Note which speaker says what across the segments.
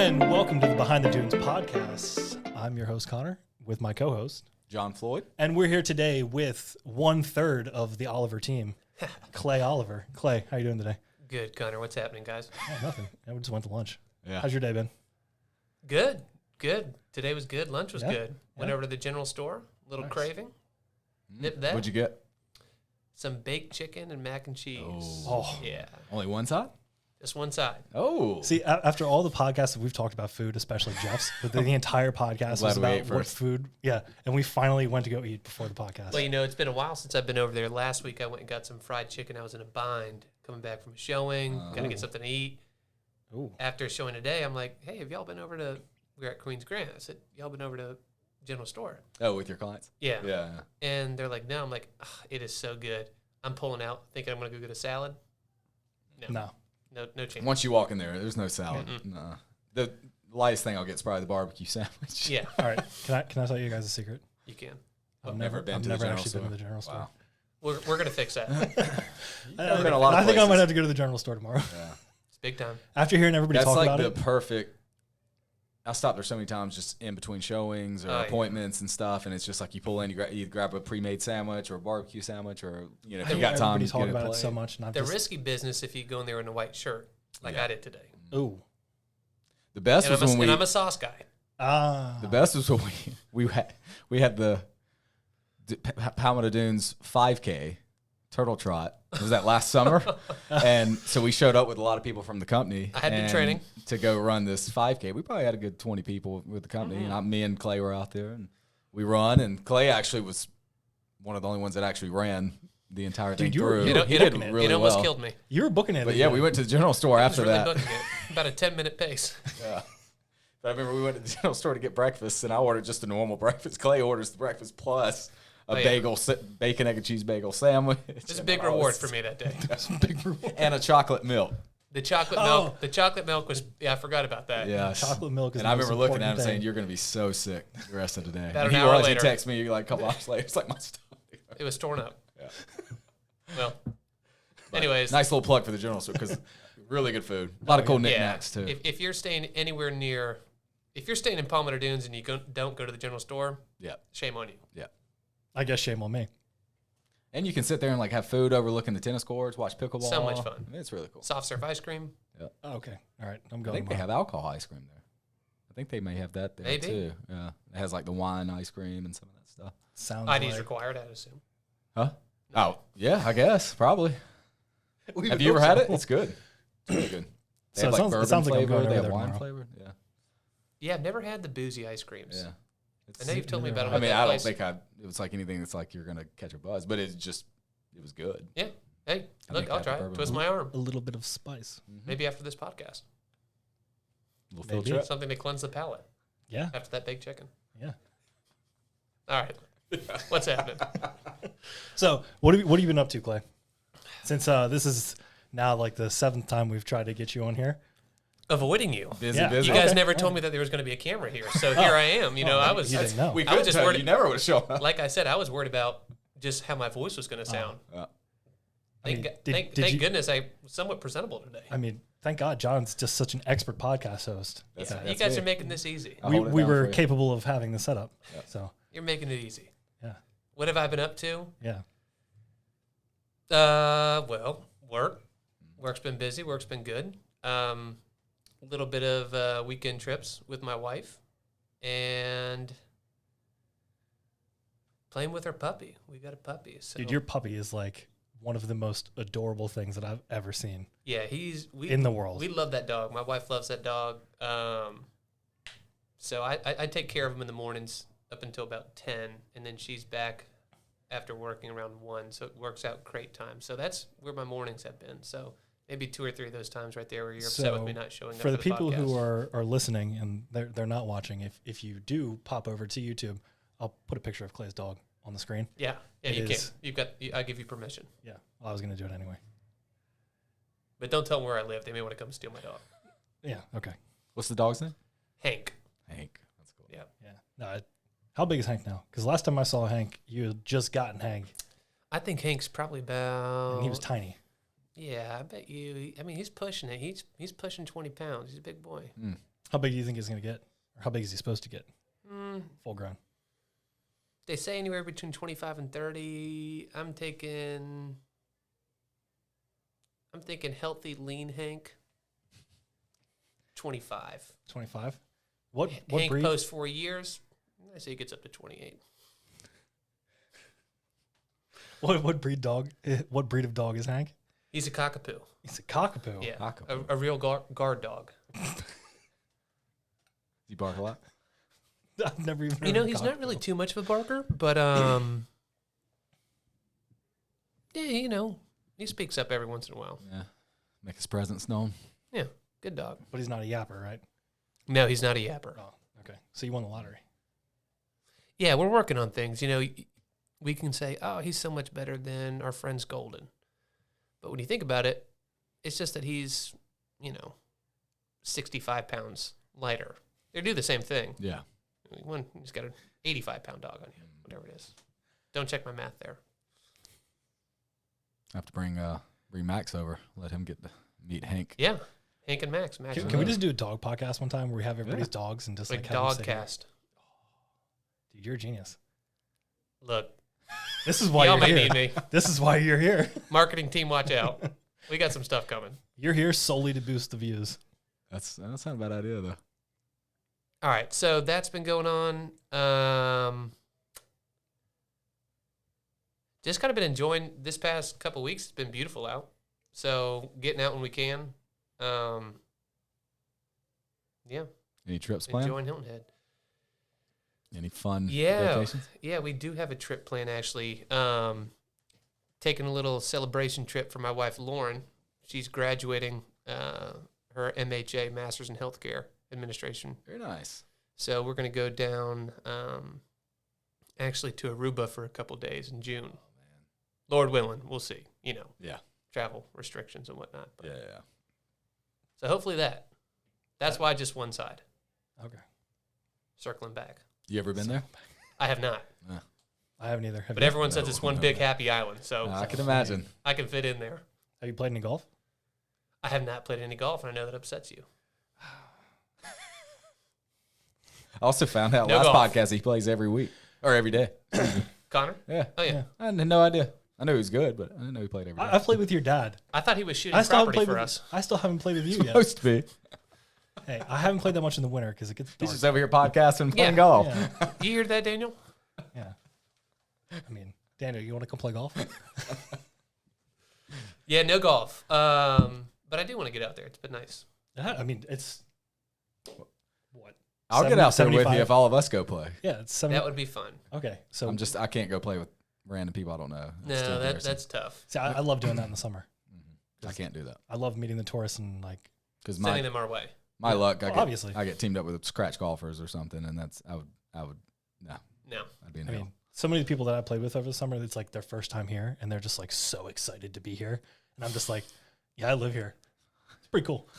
Speaker 1: And welcome to the Behind the Dunes podcast. I'm your host, Connor, with my co-host,
Speaker 2: John Floyd.
Speaker 1: And we're here today with 1/3 of the Oliver team, Clay Oliver. Clay, how you doing today?
Speaker 3: Good, Connor. What's happening, guys?
Speaker 1: Oh, nothing. I just went to lunch.
Speaker 2: Yeah.
Speaker 1: How's your day been?
Speaker 3: Good. Today was good. Lunch was
Speaker 1: Yeah?
Speaker 3: good. Went
Speaker 1: Yeah.
Speaker 3: over to the general store. Little
Speaker 1: Nice.
Speaker 3: craving. Nipped that.
Speaker 2: What'd you get?
Speaker 3: Some baked chicken and mac and cheese.
Speaker 1: Oh.
Speaker 3: Yeah.
Speaker 2: Only one side?
Speaker 3: Just one side.
Speaker 2: Oh.
Speaker 1: See, after all the podcasts that we've talked about food, especially Jeff's, but the entire podcast was
Speaker 2: glad we
Speaker 1: about
Speaker 2: ate
Speaker 1: what
Speaker 2: first.
Speaker 1: food. Yeah, and we finally went to go eat before the podcast.
Speaker 3: Well, you know, it's been a while since I've been over there. Last week I went and got some fried chicken. I was in a bind coming back from a showing. Got to get something to eat.
Speaker 1: Ooh.
Speaker 3: After a showing today, I'm like, hey, have y'all been over to, we're at Queens Grant. I said, y'all been over to general store?
Speaker 2: Oh, with your clients?
Speaker 3: Yeah.
Speaker 2: Yeah.
Speaker 3: And they're like, no. I'm like, "Ugh, it is so good. I'm pulling out thinking I'm going to go get a salad.
Speaker 1: No.
Speaker 3: No chance.
Speaker 2: Once you walk in there, there's no salad. Nah. The lightest thing I'll get is probably the barbecue sandwich.
Speaker 3: Yeah,
Speaker 1: All right. Can I tell you guys a secret?
Speaker 3: you can.
Speaker 2: I've never been
Speaker 1: I've
Speaker 2: to the
Speaker 1: never
Speaker 2: general
Speaker 1: actually
Speaker 2: store.
Speaker 1: been to the general store.
Speaker 2: Wow.
Speaker 3: We're going to fix that.
Speaker 2: Never been a lot of
Speaker 1: I think I
Speaker 2: places.
Speaker 1: might have to go to the general store tomorrow.
Speaker 2: Yeah.
Speaker 3: It's big time.
Speaker 1: After hearing everybody
Speaker 2: That's
Speaker 1: talk
Speaker 2: like
Speaker 1: about
Speaker 2: the
Speaker 1: it.
Speaker 2: perfect. I stopped there so many times just in between showings or
Speaker 3: Oh, yeah.
Speaker 2: appointments and stuff, and it's just like you pull in, you grab a pre-made sandwich or a barbecue sandwich, or if you
Speaker 1: Everybody
Speaker 2: got time,
Speaker 1: talk
Speaker 2: get a
Speaker 1: about it
Speaker 2: plate.
Speaker 1: so much. And I've
Speaker 3: The
Speaker 1: just,
Speaker 3: risky business if you go in there in a white shirt, like
Speaker 2: Yeah.
Speaker 3: I did today.
Speaker 1: ooh.
Speaker 2: The best
Speaker 3: And,
Speaker 2: was when we.
Speaker 3: I'm a sauce guy.
Speaker 1: Ah.
Speaker 2: The best was when we had the Palmetto Dunes 5K turtle trot. Was that last summer? And so we showed up with a lot of people from the company.
Speaker 3: I had been
Speaker 2: and
Speaker 3: training.
Speaker 2: to go run this 5K. We probably had a good 20 people with the company.
Speaker 3: Mm-hmm.
Speaker 2: And me and Clay were out there, and we run. And Clay actually was one of the only ones that actually ran the entire thing
Speaker 1: Dude, you were-
Speaker 2: through.
Speaker 1: you
Speaker 3: It,
Speaker 1: were
Speaker 2: He did
Speaker 1: booking it.
Speaker 2: really
Speaker 3: it almost
Speaker 2: well.
Speaker 3: killed me.
Speaker 1: You were booking it.
Speaker 2: But yeah, we went to the general store
Speaker 3: I was
Speaker 2: after
Speaker 3: really
Speaker 2: that.
Speaker 3: booking it. About a 10-minute pace.
Speaker 2: Yeah. But I remember we went to the general store to get breakfast, and I ordered just a normal breakfast. Clay orders the breakfast plus a
Speaker 3: yeah.
Speaker 2: bagel, bacon, egg, and cheese bagel sandwich.
Speaker 3: It was a big reward for me that day.
Speaker 1: Big reward.
Speaker 2: And a chocolate milk.
Speaker 3: The chocolate
Speaker 1: Oh.
Speaker 3: milk. The chocolate milk was, I forgot about that.
Speaker 2: Yeah.
Speaker 1: Chocolate milk is
Speaker 2: And
Speaker 1: the
Speaker 2: I
Speaker 1: most
Speaker 2: remember looking at him
Speaker 1: important
Speaker 2: saying,
Speaker 1: thing.
Speaker 2: "You're going to be so sick the rest of the day."
Speaker 3: About
Speaker 2: And
Speaker 3: an
Speaker 2: he
Speaker 3: hour
Speaker 2: was.
Speaker 3: later.
Speaker 2: He texted me like a couple hours later. It's like my stomach.
Speaker 3: It was torn up.
Speaker 2: Yeah.
Speaker 3: Well,
Speaker 2: But
Speaker 3: anyways.
Speaker 2: nice little plug for the general store because really good food. A lot of cool
Speaker 3: Yeah.
Speaker 2: knickknacks too.
Speaker 3: If you're staying anywhere near, if you're staying in Palmetto Dunes and you don't go to the general store,
Speaker 2: Yeah.
Speaker 3: shame on you.
Speaker 2: Yeah.
Speaker 1: I guess shame on me.
Speaker 2: And you can sit there and like have food overlooking the tennis courts, watch pickleball.
Speaker 3: So much fun.
Speaker 2: I mean, it's really cool.
Speaker 3: Soft serve ice cream.
Speaker 1: Oh, okay. All right. I'm
Speaker 2: I
Speaker 1: going.
Speaker 2: think they have alcohol ice cream there. I think they may have that there
Speaker 3: Maybe.
Speaker 2: too. Yeah, it has like the wine ice cream and some of that stuff.
Speaker 1: Sounds
Speaker 3: ID's
Speaker 1: like.
Speaker 3: required, I'd assume.
Speaker 2: Huh? Oh, yeah, I guess probably.
Speaker 1: We
Speaker 2: Have
Speaker 1: would
Speaker 2: you ever
Speaker 1: hope
Speaker 2: had
Speaker 1: so.
Speaker 2: it? It's good. It's really good. They
Speaker 1: So
Speaker 2: have
Speaker 1: it
Speaker 2: like
Speaker 1: sounds- it
Speaker 2: bourbon
Speaker 1: sounds like I'm
Speaker 2: flavor.
Speaker 1: going
Speaker 2: They
Speaker 1: over
Speaker 2: have
Speaker 1: there
Speaker 2: wine
Speaker 1: tomorrow.
Speaker 2: flavor. Yeah,
Speaker 3: Yeah, I've never had the boozy ice creams.
Speaker 2: yeah.
Speaker 3: I know you've told me about them.
Speaker 2: I mean,
Speaker 3: at that
Speaker 2: I don't
Speaker 3: place.
Speaker 2: think it was like anything that's like you're gonna catch a buzz, but it was good.
Speaker 3: Yeah. Hey,
Speaker 2: I
Speaker 3: look,
Speaker 2: think
Speaker 3: I'll
Speaker 2: that's
Speaker 3: try it.
Speaker 2: bourbon.
Speaker 3: Twist my arm.
Speaker 1: A little bit of spice.
Speaker 3: Maybe after this podcast.
Speaker 2: Little field
Speaker 1: Maybe.
Speaker 2: trip.
Speaker 3: Something to cleanse the palate
Speaker 1: Yeah.
Speaker 3: after that baked chicken.
Speaker 1: Yeah.
Speaker 3: All right. What's happening?
Speaker 1: So what have you been up to, Clay? Since this is now like the 7th time we've tried to get you on here.
Speaker 3: Avoiding you.
Speaker 2: Busy,
Speaker 1: Yeah.
Speaker 2: busy.
Speaker 3: You guys
Speaker 1: Okay.
Speaker 3: never told me that there was going to be a camera here. So here I am. You know, I was,
Speaker 1: You didn't know.
Speaker 2: We
Speaker 3: I was
Speaker 2: could
Speaker 3: just
Speaker 2: tell
Speaker 3: worried-
Speaker 2: you never would have shown up.
Speaker 3: like I said, I was worried about just how my voice was going to sound.
Speaker 2: Yeah.
Speaker 3: Thank,
Speaker 1: mean,
Speaker 3: thank goodness I'm somewhat presentable today.
Speaker 1: I mean, thank God John's just such an expert podcast host.
Speaker 2: That's-
Speaker 3: you
Speaker 2: that's
Speaker 3: guys
Speaker 2: me.
Speaker 3: are making this easy.
Speaker 2: I'll
Speaker 1: We
Speaker 2: hold it down
Speaker 1: were
Speaker 2: for you.
Speaker 1: capable of having the setup.
Speaker 2: Yeah.
Speaker 1: So,
Speaker 3: You're making it easy.
Speaker 1: yeah.
Speaker 3: What have I been up to?
Speaker 1: Yeah.
Speaker 3: Well, work. Work's been busy. Work's been good. A little bit of weekend trips with my wife, and playing with our puppy. We got a puppy. So
Speaker 1: Dude, your puppy is like one of the most adorable things that I've ever seen
Speaker 3: yeah,
Speaker 1: in the world.
Speaker 3: We love that dog. My wife loves that dog. So I take care of him in the mornings up until about 10, and then she's back after working around 1, so it works out great time. So that's where my mornings have been. So maybe 2 or 3 of those times right there where you're upset with me not showing up
Speaker 1: for the people
Speaker 3: podcast.
Speaker 1: who are listening and they're not watching, if you do pop over to YouTube, I'll put a picture of Clay's dog on the screen.
Speaker 3: Yeah,
Speaker 1: It
Speaker 3: you
Speaker 1: is-
Speaker 3: can. I give you permission.
Speaker 1: Yeah, well, I was going to do it anyway.
Speaker 3: But don't tell them where I live. They may want to come steal my dog.
Speaker 1: Yeah, okay.
Speaker 2: What's the dog's name?
Speaker 3: Hank.
Speaker 2: Hank. That's cool.
Speaker 3: Yeah.
Speaker 1: Yeah. No, how big is Hank now? Because last time I saw Hank, you had just gotten Hank,
Speaker 3: I think Hank's probably about.
Speaker 1: and he was tiny.
Speaker 3: Yeah, I bet you. I mean, he's pushing it. He's pushing 20 pounds. He's a big boy.
Speaker 1: How big do you think he's going to get? Or how big is he supposed to get? Full grown.
Speaker 3: They say anywhere between 25 and 30. I'm thinking healthy, lean Hank. 25.
Speaker 1: 25. What
Speaker 3: Hank
Speaker 1: breed?
Speaker 3: post 4 years. I say he gets up to 28.
Speaker 1: What breed dog? What breed of dog is Hank?
Speaker 3: He's a cockapoo.
Speaker 1: He's a cockapoo.
Speaker 3: Yeah,
Speaker 2: Cockapoo.
Speaker 3: a real guard dog.
Speaker 2: Does he bark a lot?
Speaker 1: I've never even.
Speaker 3: You know,
Speaker 1: heard of
Speaker 3: he's
Speaker 1: a
Speaker 3: not really
Speaker 1: cockapoo.
Speaker 3: too much of a barker, but yeah, you know, he speaks up every once in a while.
Speaker 2: Yeah. Make his presence known.
Speaker 3: Yeah, good dog.
Speaker 1: But he's not a yapper, right?
Speaker 3: No, he's not a yapper.
Speaker 1: Oh, okay. So you won the lottery.
Speaker 3: Yeah, we're working on things. You know, we can say, oh, he's so much better than our friend's Golden. But when you think about it, it's just that he's, 65 pounds lighter. They do the same thing.
Speaker 2: Yeah.
Speaker 3: He's got an 85-pound dog on him, whatever it is. Don't check my math there.
Speaker 2: I have to bring Max over. Let him get to meet Hank.
Speaker 3: Yeah, Hank and Max. Max
Speaker 1: Can we just do a dog podcast one time where we have everybody's dogs and just
Speaker 3: like
Speaker 1: have them
Speaker 3: dog
Speaker 1: sit here?
Speaker 3: cast?
Speaker 1: Dude, you're a genius.
Speaker 3: Look,
Speaker 1: This is why
Speaker 3: y'all
Speaker 1: you're
Speaker 3: may
Speaker 1: here.
Speaker 3: need me.
Speaker 1: This is why you're here.
Speaker 3: Marketing team, watch out. We got some stuff coming.
Speaker 1: You're here solely to boost the views.
Speaker 2: That's not a bad idea though.
Speaker 3: All right, so that's been going on. Just kind of been enjoying this past couple weeks. It's been beautiful out, so getting out when we can. Yeah,
Speaker 2: Any trips planned?
Speaker 3: enjoying Hilton Head.
Speaker 2: Any fun
Speaker 3: Yeah,
Speaker 2: vacations?
Speaker 3: yeah, we do have a trip planned actually. Taking a little celebration trip for my wife Lauren. She's graduating her MHA, Master's in Healthcare Administration.
Speaker 2: Very nice.
Speaker 3: So we're going to go down actually to Aruba for a couple days in June.
Speaker 2: Oh man.
Speaker 3: Lord willing, we'll see.
Speaker 2: Yeah.
Speaker 3: Travel restrictions and whatnot. But,
Speaker 2: Yeah.
Speaker 3: So hopefully that's why just one side.
Speaker 1: Okay.
Speaker 3: Circling back.
Speaker 2: You ever been there?
Speaker 3: I have not.
Speaker 1: I haven't either. Have
Speaker 3: But
Speaker 1: you?
Speaker 3: everyone says it's one big happy island, so
Speaker 2: I can imagine.
Speaker 3: I can fit in there.
Speaker 1: Have you played any golf?
Speaker 3: I have not played any golf, and I know that upsets you.
Speaker 2: I also found out
Speaker 3: No
Speaker 2: last
Speaker 3: golf.
Speaker 2: podcast he plays every week or every day.
Speaker 3: Connor?
Speaker 2: Yeah.
Speaker 3: Oh, yeah.
Speaker 1: Yeah.
Speaker 2: I had no idea. I knew he was good, but I didn't know he played every day.
Speaker 1: I've played with your dad.
Speaker 3: I thought he was shooting
Speaker 1: I still haven't
Speaker 3: property
Speaker 1: played
Speaker 3: for
Speaker 1: with
Speaker 3: us.
Speaker 1: I still haven't played with you yet.
Speaker 2: Supposed to be.
Speaker 1: Hey, I haven't played that much in the winter because it gets dark.
Speaker 2: He's just over here podcasting and playing
Speaker 3: Yeah.
Speaker 2: golf.
Speaker 1: Yeah.
Speaker 3: You hear that, Daniel?
Speaker 1: Yeah. I mean, Daniel, you want to come play golf?
Speaker 3: Yeah, no golf. But I do want to get out there. It's been nice.
Speaker 1: Yeah, I mean, it's what?
Speaker 2: I'll get
Speaker 1: 70,
Speaker 2: out there with you
Speaker 1: 75?
Speaker 2: if all of us go play.
Speaker 1: Yeah, it's 70.
Speaker 3: That would be fun.
Speaker 1: Okay, so
Speaker 2: I can't go play with random people I don't know. It's too
Speaker 3: No,
Speaker 2: embarrassing.
Speaker 3: that's tough.
Speaker 1: see, I love doing that in the summer.
Speaker 2: I can't do that
Speaker 1: I love meeting the tourists and like.
Speaker 2: because
Speaker 3: Sending them our way.
Speaker 2: my luck.
Speaker 1: Well, obviously.
Speaker 2: I get teamed up with scratch golfers or something, and I would no,
Speaker 3: No.
Speaker 2: I'd be in
Speaker 1: I
Speaker 2: hell.
Speaker 1: mean, so many of the people that I played with over the summer, it's like their first time here, and they're just like so excited to be here, and I'm just like, yeah, I live here. It's pretty cool.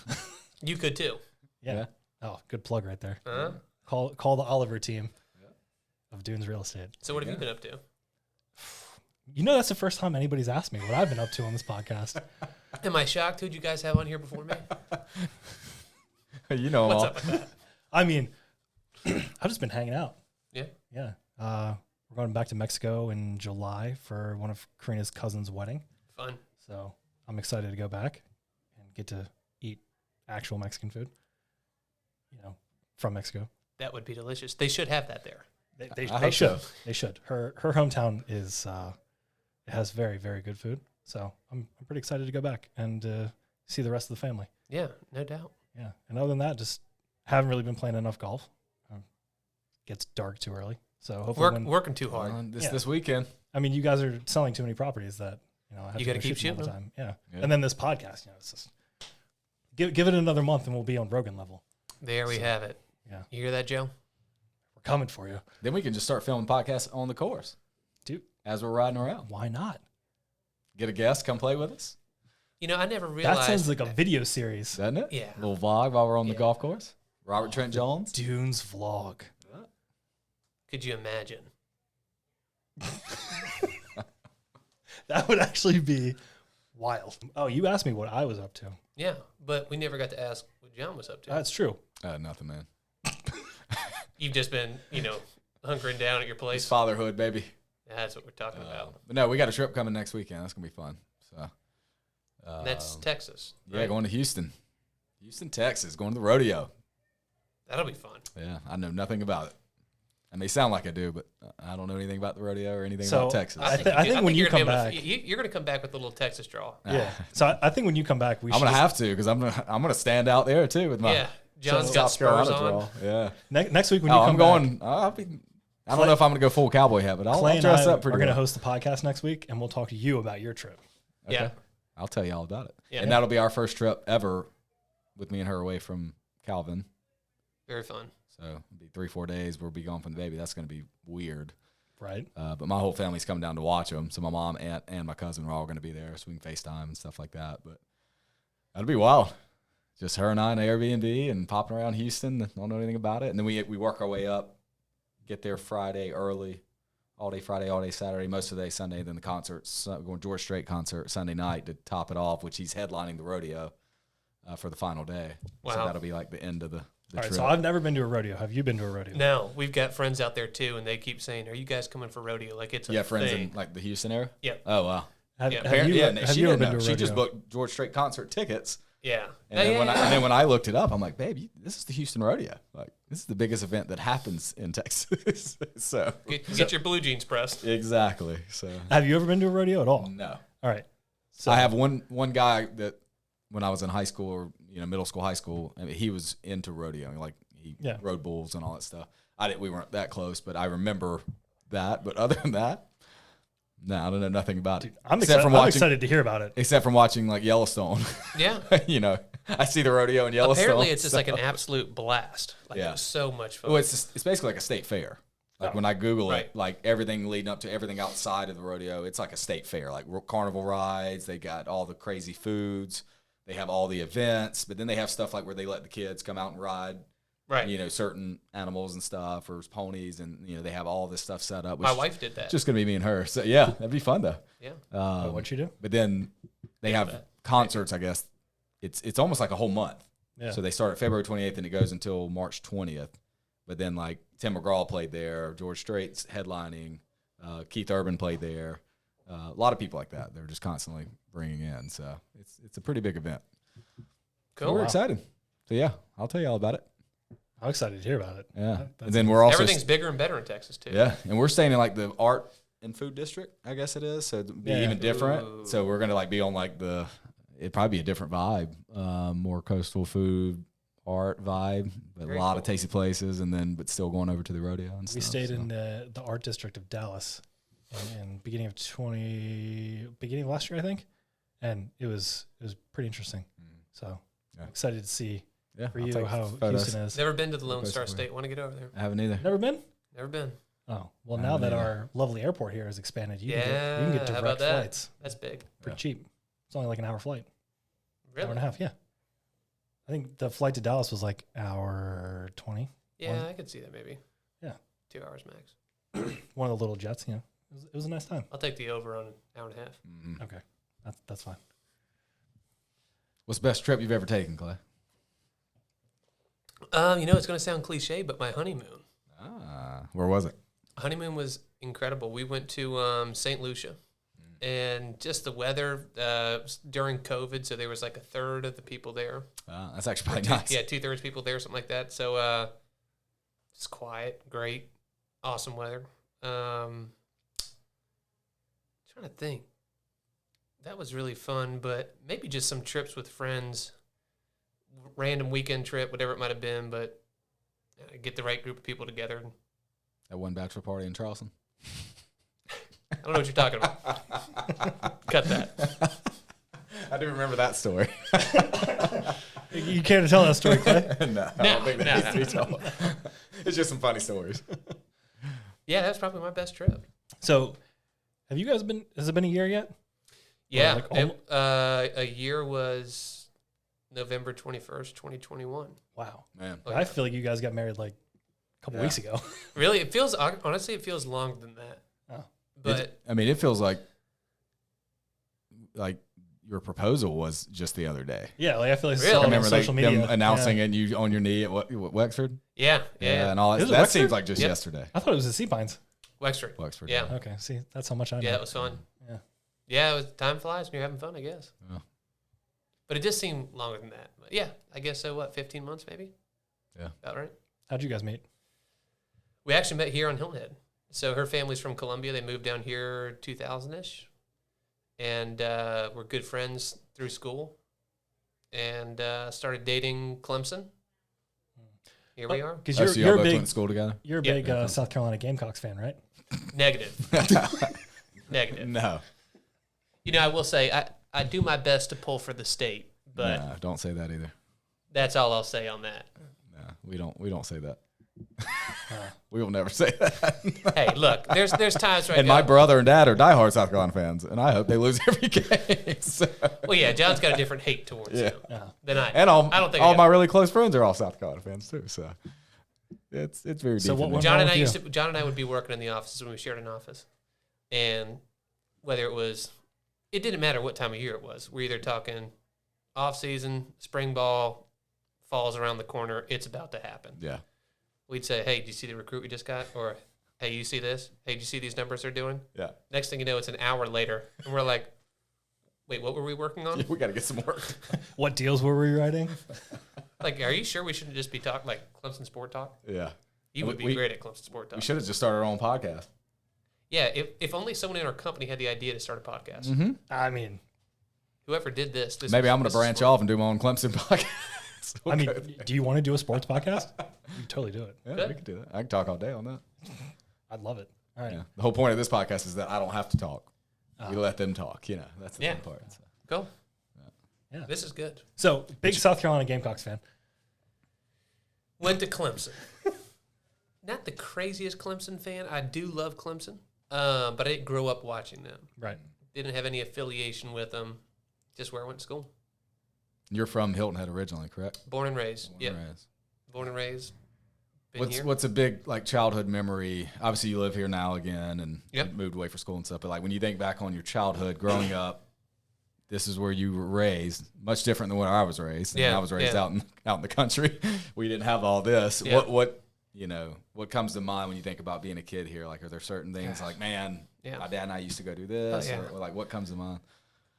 Speaker 3: You could too.
Speaker 1: Yeah.
Speaker 2: Yeah.
Speaker 1: Oh, good plug right there.
Speaker 3: Uh-huh.
Speaker 1: Call the Oliver team of Dunes Real Estate.
Speaker 3: So what have
Speaker 2: Yeah.
Speaker 3: you been up to?
Speaker 1: You know, that's the first time anybody's asked me what I've been up to on this podcast.
Speaker 3: Am I shocked? Who'd you guys have on here before me?
Speaker 2: You know
Speaker 3: What's
Speaker 2: all.
Speaker 3: up with that?
Speaker 1: I mean, I've just been hanging out.
Speaker 3: Yeah.
Speaker 1: Yeah. We're going back to Mexico in July for one of Karina's cousin's wedding.
Speaker 3: Fun.
Speaker 1: So I'm excited to go back and get to eat actual Mexican food, from Mexico.
Speaker 3: That would be delicious. They should have that there.
Speaker 1: They
Speaker 2: I hope
Speaker 1: should.
Speaker 2: so.
Speaker 1: They should. Her hometown is it has very, very good food. So I'm pretty excited to go back and see the rest of the family.
Speaker 3: Yeah, no doubt.
Speaker 1: Yeah. And other than that, just haven't really been playing enough golf. Gets dark too early. So hopefully
Speaker 3: Working too hard.
Speaker 2: This weekend.
Speaker 1: I mean, you guys are selling too many properties that, I have
Speaker 3: You
Speaker 1: to
Speaker 3: gotta
Speaker 1: go
Speaker 3: keep
Speaker 1: shoot them all the
Speaker 3: shooting
Speaker 1: time. Yeah.
Speaker 2: Yeah.
Speaker 1: And then this podcast, it's just give it another month and we'll be on Rogan level.
Speaker 3: There we have it.
Speaker 1: Yeah.
Speaker 3: You hear that, Joe?
Speaker 1: We're coming for you.
Speaker 2: Then we can just start filming podcasts on the course,
Speaker 1: Dude,
Speaker 2: as we're riding around.
Speaker 1: why not?
Speaker 2: Get a guest, come play with us.
Speaker 3: I never realized.
Speaker 1: That sounds like a video series.
Speaker 2: Doesn't it?
Speaker 3: Yeah.
Speaker 2: A little vlog while we're on the
Speaker 3: Yeah.
Speaker 2: golf course. Robert Trent Jones.
Speaker 1: Dunes vlog.
Speaker 3: Could you imagine?
Speaker 1: That would actually be Wild. Oh, you asked me what I was up to.
Speaker 3: Yeah, but we never got to ask what John was up to.
Speaker 1: That's true.
Speaker 2: Nothing, man.
Speaker 3: You've just been, hunkering down at your
Speaker 2: It's
Speaker 3: place.
Speaker 2: fatherhood, baby.
Speaker 3: That's what we're talking about.
Speaker 2: But no, we got a trip coming next weekend. That's gonna be fun. So
Speaker 3: And that's Texas.
Speaker 2: yeah,
Speaker 3: Right?
Speaker 2: going to Houston, Texas, going to the rodeo.
Speaker 3: That'll be fun.
Speaker 2: Yeah, I know nothing about it. I may sound like I do, but I don't know anything about the rodeo or anything
Speaker 1: So,
Speaker 2: about Texas.
Speaker 1: I think when you
Speaker 3: you're gonna
Speaker 1: come
Speaker 3: be able
Speaker 1: back,
Speaker 3: you're going to come back with a little Texas draw.
Speaker 1: yeah. So I think when you come back,
Speaker 2: I'm gonna have to because I'm gonna stand out there too with my
Speaker 3: Yeah, John's
Speaker 2: South
Speaker 3: got spurs
Speaker 2: Carolina
Speaker 3: on.
Speaker 2: draw. Yeah.
Speaker 1: next week when you
Speaker 2: Oh,
Speaker 1: come
Speaker 2: I'm
Speaker 1: back,
Speaker 2: going. I don't know if I'm gonna go full cowboy hat, but I'll
Speaker 1: Clay and
Speaker 2: dress
Speaker 1: I
Speaker 2: up pretty
Speaker 1: are going to
Speaker 2: well.
Speaker 1: host the podcast next week, and we'll talk to you about your trip.
Speaker 2: Okay.
Speaker 3: Yeah.
Speaker 2: I'll tell you all about it.
Speaker 3: Yeah.
Speaker 2: And that'll be our first trip ever with me and her away from Calvin.
Speaker 3: Very fun.
Speaker 2: So it'll be 3-4 days. We'll be gone from the baby. That's going to be weird.
Speaker 1: Right.
Speaker 2: But my whole family's coming down to watch them. So my mom, aunt, and my cousin are all going to be there. So we can FaceTime and stuff like that. But that'll be wild. Just her and I in an Airbnb and popping around Houston. Don't know anything about it. And then we work our way up, get there Friday early, all day Friday, all day Saturday, most of the day Sunday. Then the concert, going George Strait concert Sunday night to top it off, which he's headlining the rodeo for the final day.
Speaker 3: Wow.
Speaker 2: So that'll be like the end of the
Speaker 1: All right.
Speaker 2: trip.
Speaker 1: So I've never been to a rodeo. Have you been to a rodeo?
Speaker 3: No, we've got friends out there too, and they keep saying, "Are you guys coming for rodeo?" Like it's a
Speaker 2: You have friends
Speaker 3: thing.
Speaker 2: in like the Houston area?
Speaker 3: Yeah.
Speaker 2: Oh, wow.
Speaker 1: Have,
Speaker 3: Yeah.
Speaker 1: have you,
Speaker 2: and
Speaker 1: have
Speaker 2: she
Speaker 1: you ever
Speaker 2: didn't
Speaker 1: been
Speaker 2: know.
Speaker 1: to a rodeo?
Speaker 2: She just booked George Strait concert tickets.
Speaker 3: Yeah.
Speaker 2: And then when I looked it up, I'm like, babe, this is the Houston Rodeo. Like, this is the biggest event that happens in Texas. So
Speaker 3: get your blue jeans pressed.
Speaker 2: exactly. So
Speaker 1: Have you ever been to a rodeo at all?
Speaker 2: no,
Speaker 1: All right. So
Speaker 2: I have one guy that when I was in high school or middle school, high school, I mean, he was into rodeo. Like he
Speaker 1: Yeah.
Speaker 2: rode bulls and all that stuff. We weren't that close, but I remember that. But other than that, no, I don't know nothing about it.
Speaker 1: I'm
Speaker 2: except
Speaker 1: excited. I'm excited to hear about it.
Speaker 2: Except from watching like Yellowstone.
Speaker 3: Yeah.
Speaker 2: I see the rodeo in Yellowstone.
Speaker 3: Apparently, it's just
Speaker 2: so-
Speaker 3: like an absolute blast. Like
Speaker 2: Yeah.
Speaker 3: it was so much fun.
Speaker 2: Well, it's basically like a state fair. Like when I Google
Speaker 3: Right.
Speaker 2: it, like everything leading up to everything outside of the rodeo, it's like a state fair. Like carnival rides, they got all the crazy foods, they have all the events, but then they have stuff like where they let the kids come out and ride,
Speaker 3: right.
Speaker 2: certain animals and stuff or ponies, and they have all this stuff set up. Which
Speaker 3: My wife did that.
Speaker 2: It's just gonna be me and her. So yeah, that'd be fun though.
Speaker 3: Yeah.
Speaker 1: What'd you do?
Speaker 2: But then they have
Speaker 3: that.
Speaker 2: concerts. I guess it's almost like a whole month.
Speaker 1: Yeah.
Speaker 2: So they start February 28th and it goes until March 20th. But then like Tim McGraw played there, George Strait's headlining, Keith Urban played there. A lot of people like that. They're just constantly bringing in. So it's a pretty big event.
Speaker 3: Cool.
Speaker 2: So we're
Speaker 1: Wow.
Speaker 2: excited. So yeah, I'll tell you all about it.
Speaker 1: I'm excited to hear about it.
Speaker 2: Yeah.
Speaker 1: That's-
Speaker 2: And then we're also
Speaker 3: Everything's bigger and better in Texas too.
Speaker 2: yeah, and we're staying in like the art and food district, I guess it is. So it'd be
Speaker 1: Yeah.
Speaker 2: even different.
Speaker 3: Ooh.
Speaker 2: So we're gonna like be on like it'd probably be a different vibe, more coastal food, art vibe, but
Speaker 3: Very
Speaker 2: a lot
Speaker 3: cool.
Speaker 2: of tasty places, and then but still going over to the rodeo and
Speaker 1: We
Speaker 2: stuff.
Speaker 1: stayed
Speaker 2: so.
Speaker 1: in the art district of Dallas in beginning of last year, I think, and it was pretty interesting. So
Speaker 2: Yeah.
Speaker 1: I'm excited to see
Speaker 2: yeah,
Speaker 1: for
Speaker 2: I'll
Speaker 1: you
Speaker 2: take
Speaker 1: how
Speaker 2: photos.
Speaker 1: Houston is.
Speaker 3: Never been to the Lone
Speaker 2: Best
Speaker 3: Star
Speaker 2: way.
Speaker 3: State. Want to get over there?
Speaker 2: I haven't either.
Speaker 1: Never been?
Speaker 3: Never been.
Speaker 1: Oh well,
Speaker 2: I
Speaker 1: now
Speaker 2: haven't
Speaker 1: that
Speaker 2: either.
Speaker 1: our lovely airport here has expanded, you can
Speaker 3: Yeah,
Speaker 1: get
Speaker 3: how about
Speaker 1: direct
Speaker 3: that?
Speaker 1: flights,
Speaker 3: That's big.
Speaker 1: pretty cheap. It's only like an hour flight, hour
Speaker 3: Really?
Speaker 1: and a half. Yeah, I think the flight to Dallas was like hour 20.
Speaker 3: Yeah, I could see that maybe.
Speaker 1: Yeah.
Speaker 3: 2 hours max.
Speaker 1: One of the little jets. It was a nice time.
Speaker 3: I'll take the over on an hour and a half.
Speaker 2: Mhm.
Speaker 1: Okay, that's fine.
Speaker 2: What's the best trip you've ever taken, Clay?
Speaker 3: It's going to sound cliche, but my honeymoon.
Speaker 2: Where was it?
Speaker 3: Honeymoon was incredible. We went to St. Lucia, and just the weather during COVID, so there was like a third of the people there.
Speaker 2: That's actually probably nice.
Speaker 3: Yeah, 2/3 people there, something like that. So it's quiet, great, awesome weather. Trying to think. That was really fun, but maybe just some trips with friends, random weekend trip, whatever it might have been, but get the right group of people together.
Speaker 2: That one bachelor party in Charleston.
Speaker 3: I don't know what you're talking about. Cut that.
Speaker 2: I do remember that story.
Speaker 1: You care to tell that story, Clay?
Speaker 2: No, I don't think that
Speaker 3: No,
Speaker 2: needs to be told. It's just some funny stories.
Speaker 3: Yeah, that's probably my best trip.
Speaker 1: So, have you guys been? Has it been a year yet?
Speaker 3: Yeah,
Speaker 1: like
Speaker 3: a year was November 21st, 2021.
Speaker 1: Wow.
Speaker 2: Man.
Speaker 3: Oh,
Speaker 1: I feel like you guys got married like a couple
Speaker 2: Yeah.
Speaker 1: weeks ago.
Speaker 3: Really, it feels honestly, it feels longer than that.
Speaker 1: Oh.
Speaker 3: But
Speaker 2: It feels like your proposal was just the other day.
Speaker 1: Yeah, like I feel like I
Speaker 3: Really?
Speaker 1: saw
Speaker 2: I
Speaker 1: it on
Speaker 2: remember
Speaker 1: social media.
Speaker 2: them announcing it and you on your knee at Wexford.
Speaker 3: Yeah.
Speaker 2: And all that.
Speaker 1: Is it
Speaker 2: That
Speaker 1: Wexford?
Speaker 2: seems like just
Speaker 3: Yep.
Speaker 2: yesterday.
Speaker 1: I thought it was the Sea Pines.
Speaker 3: Wexford.
Speaker 2: Wexford.
Speaker 3: Yeah.
Speaker 1: Okay, see, that's how much I know.
Speaker 3: Yeah, that was fun.
Speaker 1: Yeah.
Speaker 3: Yeah, it was, time flies when you're having fun, I guess.
Speaker 2: Yeah.
Speaker 3: But it just seemed longer than that. But yeah, I guess so. What, 15 months maybe?
Speaker 2: Yeah.
Speaker 3: About right.
Speaker 1: How'd you guys meet?
Speaker 3: We actually met here on Hilton Head. So her family's from Columbia. They moved down here 2000-ish. And we're good friends through school. And started dating Clemson. Here we are.
Speaker 1: Because
Speaker 2: So y'all
Speaker 1: you're a
Speaker 2: both
Speaker 1: big
Speaker 2: went to school together?
Speaker 1: you're a
Speaker 3: Yeah.
Speaker 1: big South Carolina Gamecocks fan, right?
Speaker 3: Negative. Negative.
Speaker 2: No.
Speaker 3: You know, I will say I do my best to pull for the state, but
Speaker 2: No, don't say that either.
Speaker 3: that's all I'll say on that.
Speaker 2: No, we don't say that. We will never say that.
Speaker 3: Hey, look, there's times where I
Speaker 2: And
Speaker 3: go,
Speaker 2: my brother and dad are diehard South Carolina fans, and I hope they lose every game. So.
Speaker 3: well, yeah, John's got a different hate towards
Speaker 2: Yeah.
Speaker 3: him than I.
Speaker 2: And
Speaker 3: I don't think
Speaker 2: all
Speaker 3: I
Speaker 2: my
Speaker 3: got-
Speaker 2: really close friends are all South Carolina fans too. So it's very
Speaker 1: So
Speaker 2: deep.
Speaker 1: what
Speaker 2: in me.
Speaker 1: went
Speaker 3: John
Speaker 1: wrong
Speaker 3: and I
Speaker 1: with you?
Speaker 3: John and I would be working in the offices when we shared an office, and whether it didn't matter what time of year it was. We're either talking off season, spring ball, fall's around the corner. It's about to happen.
Speaker 2: Yeah.
Speaker 3: We'd say, "Hey, did you see the recruit we just got?" Or, "Hey, you see this? Hey, did you see these numbers they're doing?"
Speaker 2: Yeah.
Speaker 3: Next thing you know, it's an hour later, and we're like, "Wait, what were we working on?"
Speaker 2: We got to get some work.
Speaker 1: What deals were we writing?
Speaker 3: Like, are you sure we shouldn't just be talking like Clemson Sport Talk?
Speaker 2: Yeah.
Speaker 3: You would be
Speaker 2: We-
Speaker 3: great at Clemson Sport Talk.
Speaker 2: We should have just started our own podcast.
Speaker 3: Yeah, if only someone in our company had the idea to start a podcast.
Speaker 2: Mm-hmm.
Speaker 1: I mean,
Speaker 3: Whoever did this
Speaker 2: Maybe I'm going
Speaker 3: this
Speaker 2: to
Speaker 3: is
Speaker 2: branch
Speaker 3: for-
Speaker 2: off and do my own Clemson podcast.
Speaker 1: I mean, do you want to do a sports podcast? You can totally do it.
Speaker 2: Yeah,
Speaker 3: Good.
Speaker 2: we could do that. I can talk all day on that.
Speaker 1: I'd love it. All right.
Speaker 2: Yeah. The whole point of this podcast is that I don't have to talk. We let them talk. You know, that's the
Speaker 3: Yeah.
Speaker 2: fun part. So.
Speaker 3: Cool.
Speaker 1: Yeah.
Speaker 3: This is good.
Speaker 1: So big South Carolina Gamecocks fan.
Speaker 3: Went to Clemson. Not the craziest Clemson fan. I do love Clemson, but I didn't grow up watching them.
Speaker 1: Right.
Speaker 3: Didn't have any affiliation with them. Just where I went to school.
Speaker 2: You're from Hilton Head originally, correct?
Speaker 3: Born and raised. Yep.
Speaker 2: Right.
Speaker 3: Born and raised. Been here.
Speaker 2: What's a big like childhood memory? Obviously, you live here now again, and
Speaker 3: Yep.
Speaker 2: you moved away for school and stuff. But like when you think back on your childhood growing up, this is where you were raised. Much different than where I was raised.
Speaker 3: Yeah,
Speaker 2: I was raised
Speaker 3: yeah.
Speaker 2: out in the country. We didn't have all this.
Speaker 3: Yeah.
Speaker 2: What comes to mind when you think about being a kid here? Like, are there certain things like, man,
Speaker 3: Yeah.
Speaker 2: my dad and I used to go do this,
Speaker 3: Oh, yeah.
Speaker 2: or like what comes to mind?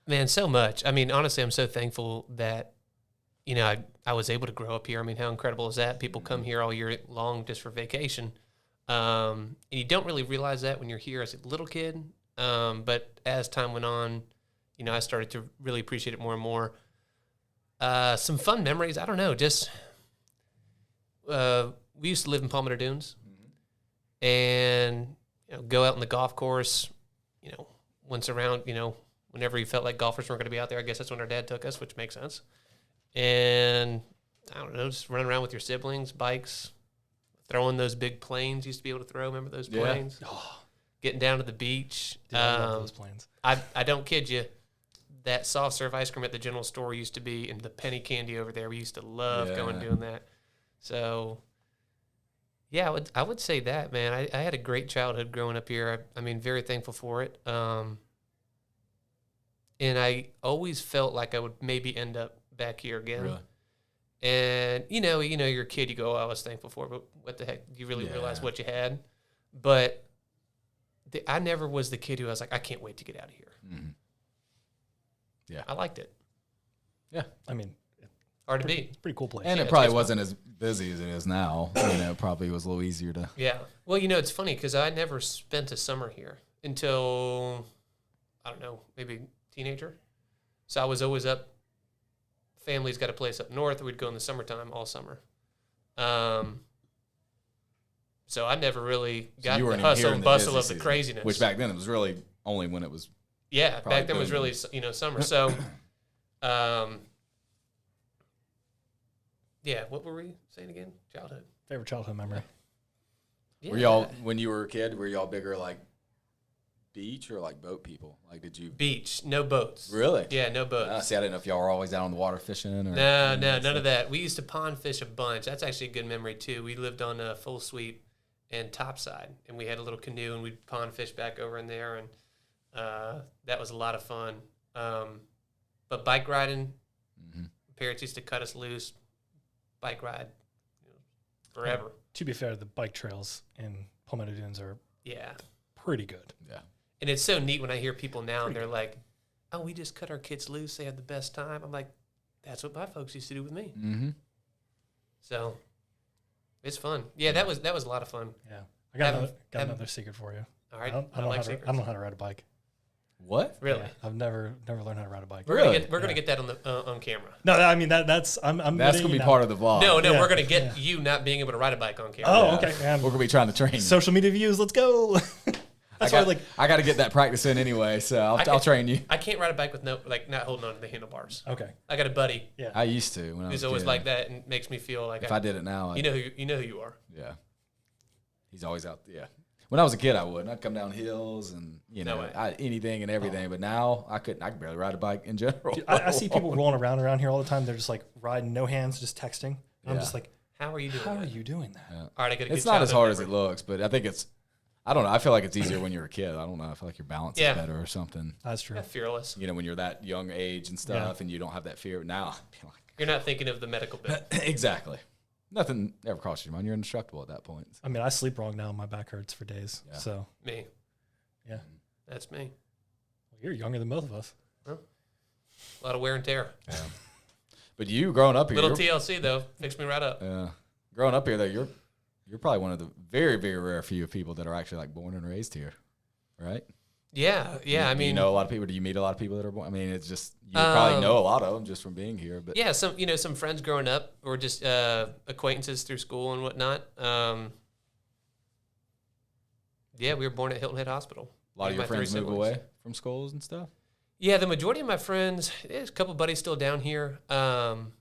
Speaker 3: Man, so much. I mean, honestly, I'm so thankful that, you know, I was able to grow up here. I mean, how incredible is that? People come here all year long just for vacation. And you don't really realize that when you're here as a little kid. But as time went on, you know, I started to really appreciate it more and more. Some fun memories. I don't know, just we used to live in Palmetto Dunes and, you know, go out on the golf course, you know, once around, you know, whenever you felt like golfers weren't going to be out there. I guess that's when our dad took us, which makes sense. And I don't know, just running around with your siblings, bikes, throwing those big planes you used to be able to throw. Remember those
Speaker 2: Yeah.
Speaker 3: planes? Getting down to the beach.
Speaker 1: Dude, I love those planes.
Speaker 3: I don't kid you. That soft serve ice cream at the general store used to be, and the penny candy over there. We used to love going and doing that. So, yeah, I would say that, man. I had a great childhood growing up here. I mean, very thankful for it. And I always felt like I would maybe end up back here again.
Speaker 2: Really?
Speaker 3: And you know, you're a kid. You go, "Oh, I was thankful for it," but what the heck? Do you really
Speaker 2: Yeah.
Speaker 3: realize what you had? But I never was the kid who was like, "I can't wait to get out of here."
Speaker 2: Mm-hmm. Yeah.
Speaker 3: I liked it.
Speaker 1: I mean,
Speaker 3: Hard to
Speaker 1: it's
Speaker 3: beat.
Speaker 1: a pretty cool place.
Speaker 2: And
Speaker 3: Yeah,
Speaker 2: it
Speaker 3: it's
Speaker 2: probably
Speaker 3: fun.
Speaker 2: wasn't as busy as it is now. You know, probably was a little easier to.
Speaker 3: Yeah. Well, you know, it's funny because I never spent a summer here until, I don't know, maybe teenager. So I was always up. Family's got a place up north. We'd go in the summertime all summer. So I never really got
Speaker 2: you
Speaker 3: the
Speaker 2: weren't even here
Speaker 3: hustle
Speaker 2: in
Speaker 3: and
Speaker 2: the
Speaker 3: bustle
Speaker 2: busy
Speaker 3: of the
Speaker 2: season,
Speaker 3: craziness.
Speaker 2: Which back then it was really only when it was.
Speaker 3: Yeah,
Speaker 2: probably
Speaker 3: back then was
Speaker 2: booming.
Speaker 3: really, you know, summer. So, yeah, what were we saying again? Childhood.
Speaker 1: Favorite childhood memory.
Speaker 3: Yeah.
Speaker 2: Were y'all when you were a kid? Were y'all bigger like beach or like boat people? Like, did you
Speaker 3: Beach, no boats.
Speaker 2: really?
Speaker 3: Yeah, no boats.
Speaker 2: See, I didn't know if y'all were always out on the water fishing or.
Speaker 3: No, none of that. We used to pond fish a bunch. That's actually a good memory too. We lived on a full sweep and topside, and we had a little canoe, and we'd pond fish back over in there, and that was a lot of fun. But bike riding,
Speaker 2: Mm-hmm.
Speaker 3: parents used to cut us loose, bike ride, forever.
Speaker 1: To be fair, the bike trails in Palmetto Dunes are
Speaker 3: Yeah.
Speaker 1: pretty good.
Speaker 2: Yeah.
Speaker 3: And it's so neat when I hear people now and they're like, oh, we just cut our kids loose. They had the best time. I'm like, that's what my folks used to do with me.
Speaker 2: Mm-hmm.
Speaker 3: So it's fun. Yeah, that was a lot of fun.
Speaker 1: Yeah. I got another secret for you.
Speaker 3: All right.
Speaker 1: I don't know how to ride a bike.
Speaker 2: What?
Speaker 3: Really?
Speaker 1: Yeah, I've never learned how to ride a bike.
Speaker 3: We're gonna get that on the on camera.
Speaker 1: No, I mean that's I'm
Speaker 2: That's gonna be part of the vlog.
Speaker 3: No,
Speaker 1: Yeah,
Speaker 3: we're gonna get you not being able to ride a bike on camera.
Speaker 1: Oh,
Speaker 2: Yeah.
Speaker 1: okay.
Speaker 2: We're gonna be trying to train.
Speaker 1: Social media views, let's go. That's why
Speaker 2: I got to get that practice in anyway, so I'll train you.
Speaker 3: I can't ride a bike with not holding on to the handlebars.
Speaker 1: okay.
Speaker 3: I got a buddy
Speaker 1: Yeah.
Speaker 2: I used to when I was
Speaker 3: who's
Speaker 2: a
Speaker 3: always
Speaker 2: kid.
Speaker 3: like that and makes me feel like
Speaker 2: If I did it now,
Speaker 3: you know who you are.
Speaker 2: yeah. He's always out. Yeah. When I was a kid, I would. I'd come down hills and
Speaker 3: No way.
Speaker 2: anything and everything. But now I couldn't. I could barely ride a bike in general.
Speaker 1: Dude, I see people rolling around here all the time. They're just like riding, no hands, just texting. I'm
Speaker 2: Yeah.
Speaker 1: just like,
Speaker 3: How are you doing?
Speaker 1: how
Speaker 3: that?
Speaker 1: are you doing that?
Speaker 2: Yeah.
Speaker 3: All right, I got a
Speaker 2: It's
Speaker 3: good
Speaker 2: not as
Speaker 3: childhood
Speaker 2: hard as it
Speaker 3: memory.
Speaker 2: looks, but I think it's. I don't know. I feel like it's easier when you're a kid. I don't know. I feel like your balance
Speaker 3: Yeah.
Speaker 2: is better or something.
Speaker 1: That's true.
Speaker 3: Yeah, fearless.
Speaker 2: You know, when you're that young age and stuff, and you don't have that fear. Now, I feel
Speaker 3: You're not thinking of the medical bill.
Speaker 2: like, exactly. Nothing ever crosses your mind. You're indestructible at that point.
Speaker 1: I mean, I sleep wrong now. My back hurts for days.
Speaker 2: Yeah.
Speaker 1: So,
Speaker 3: Me.
Speaker 1: yeah.
Speaker 3: That's me.
Speaker 1: Well, you're younger than both of us.
Speaker 3: A lot of wear and tear.
Speaker 2: Yeah. But you growing up here,
Speaker 3: Little TLC though, fixed me right up.
Speaker 2: growing up here, though, you're probably one of the very, very rare few people that are actually like born and raised here, right?
Speaker 3: Yeah. I
Speaker 2: Do
Speaker 3: mean,
Speaker 2: you know a lot of people? Do you meet a lot of people that are born? I mean, it's just you probably know a lot of them just from being here. But
Speaker 3: yeah, some friends growing up or just acquaintances through school and whatnot. Yeah, we were born at Hilton Head Hospital.
Speaker 2: a lot of
Speaker 3: Me
Speaker 2: your
Speaker 3: and my
Speaker 2: friends
Speaker 3: three
Speaker 2: move
Speaker 3: siblings.
Speaker 2: away from schools and stuff.
Speaker 3: Yeah, the majority of my friends, there's a couple buddies still down here, and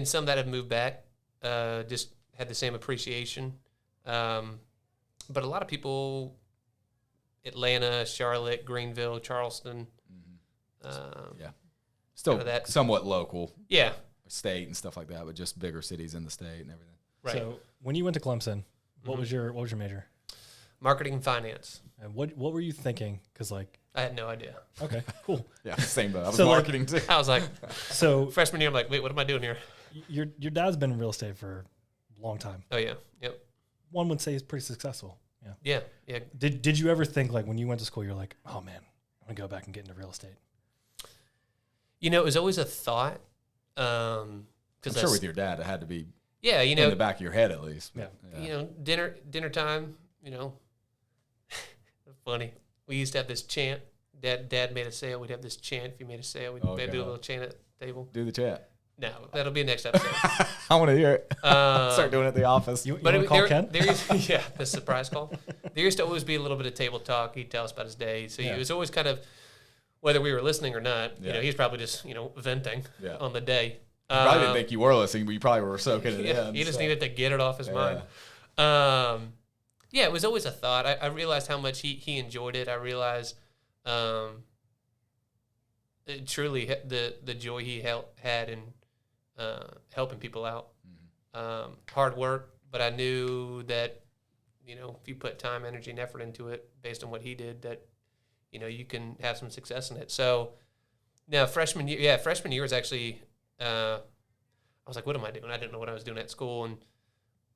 Speaker 3: some that have moved back, just had the same appreciation. But a lot of people, Atlanta, Charlotte, Greenville, Charleston.
Speaker 2: Yeah, still
Speaker 3: kinda that.
Speaker 2: somewhat local,
Speaker 3: Yeah,
Speaker 2: state and stuff like that, but just bigger cities in the state and everything.
Speaker 3: right.
Speaker 1: So, when you went to Clemson, what was your major?
Speaker 3: Marketing and finance.
Speaker 1: And what were you thinking? Because like,
Speaker 3: I had no idea.
Speaker 1: okay, cool.
Speaker 2: Yeah, same. But I was
Speaker 1: So, like-
Speaker 2: marketing too.
Speaker 3: I was like,
Speaker 1: So
Speaker 3: freshman year, I'm like, wait, what am I doing here?
Speaker 1: your dad's been in real estate for a long time.
Speaker 3: Oh, yeah. Yep.
Speaker 1: One would say he's pretty successful. Yeah.
Speaker 3: Yeah.
Speaker 1: Did you ever think like when you went to school, you're like, oh man, I'm gonna go back and get into real estate?
Speaker 3: You know, it was always a thought.
Speaker 2: I'm sure with your dad, it had to be
Speaker 3: yeah, you
Speaker 2: in
Speaker 3: know,
Speaker 2: the back of your head at least.
Speaker 1: Yeah.
Speaker 3: you know, dinner time, you know, funny. We used to have this chant. Dad made a sale. We'd have this chant. If you made a sale, we'd
Speaker 2: Oh,
Speaker 3: do a
Speaker 2: God.
Speaker 3: little chant at the table.
Speaker 2: Do the chat.
Speaker 3: No, that'll be next episode.
Speaker 2: I want to hear it. Start
Speaker 3: Um,
Speaker 2: doing it at the office.
Speaker 1: You
Speaker 3: but
Speaker 1: want to call
Speaker 3: there,
Speaker 1: Ken?
Speaker 3: there used, yeah, the surprise call. There used to always be a little bit of table talk. He'd tell us about his day. So
Speaker 1: Yeah.
Speaker 3: it was always kind of, whether we were listening or not, you
Speaker 2: Yeah.
Speaker 3: know, he's probably just, venting
Speaker 2: Yeah.
Speaker 3: on the day.
Speaker 2: I didn't think you were listening, but you probably were soaking it
Speaker 3: Yeah,
Speaker 2: in.
Speaker 3: he just
Speaker 2: so.
Speaker 3: needed to get it off his mind. Yeah, it was always a thought. I realized how much he enjoyed it. I realized truly the joy he had in helping people out. Hard work, but I knew that, if you put time, energy, and effort into it based on what he did, that, you can have some success in it. So now freshman year was actually, I was like, what am I doing? I didn't know what I was doing at school. And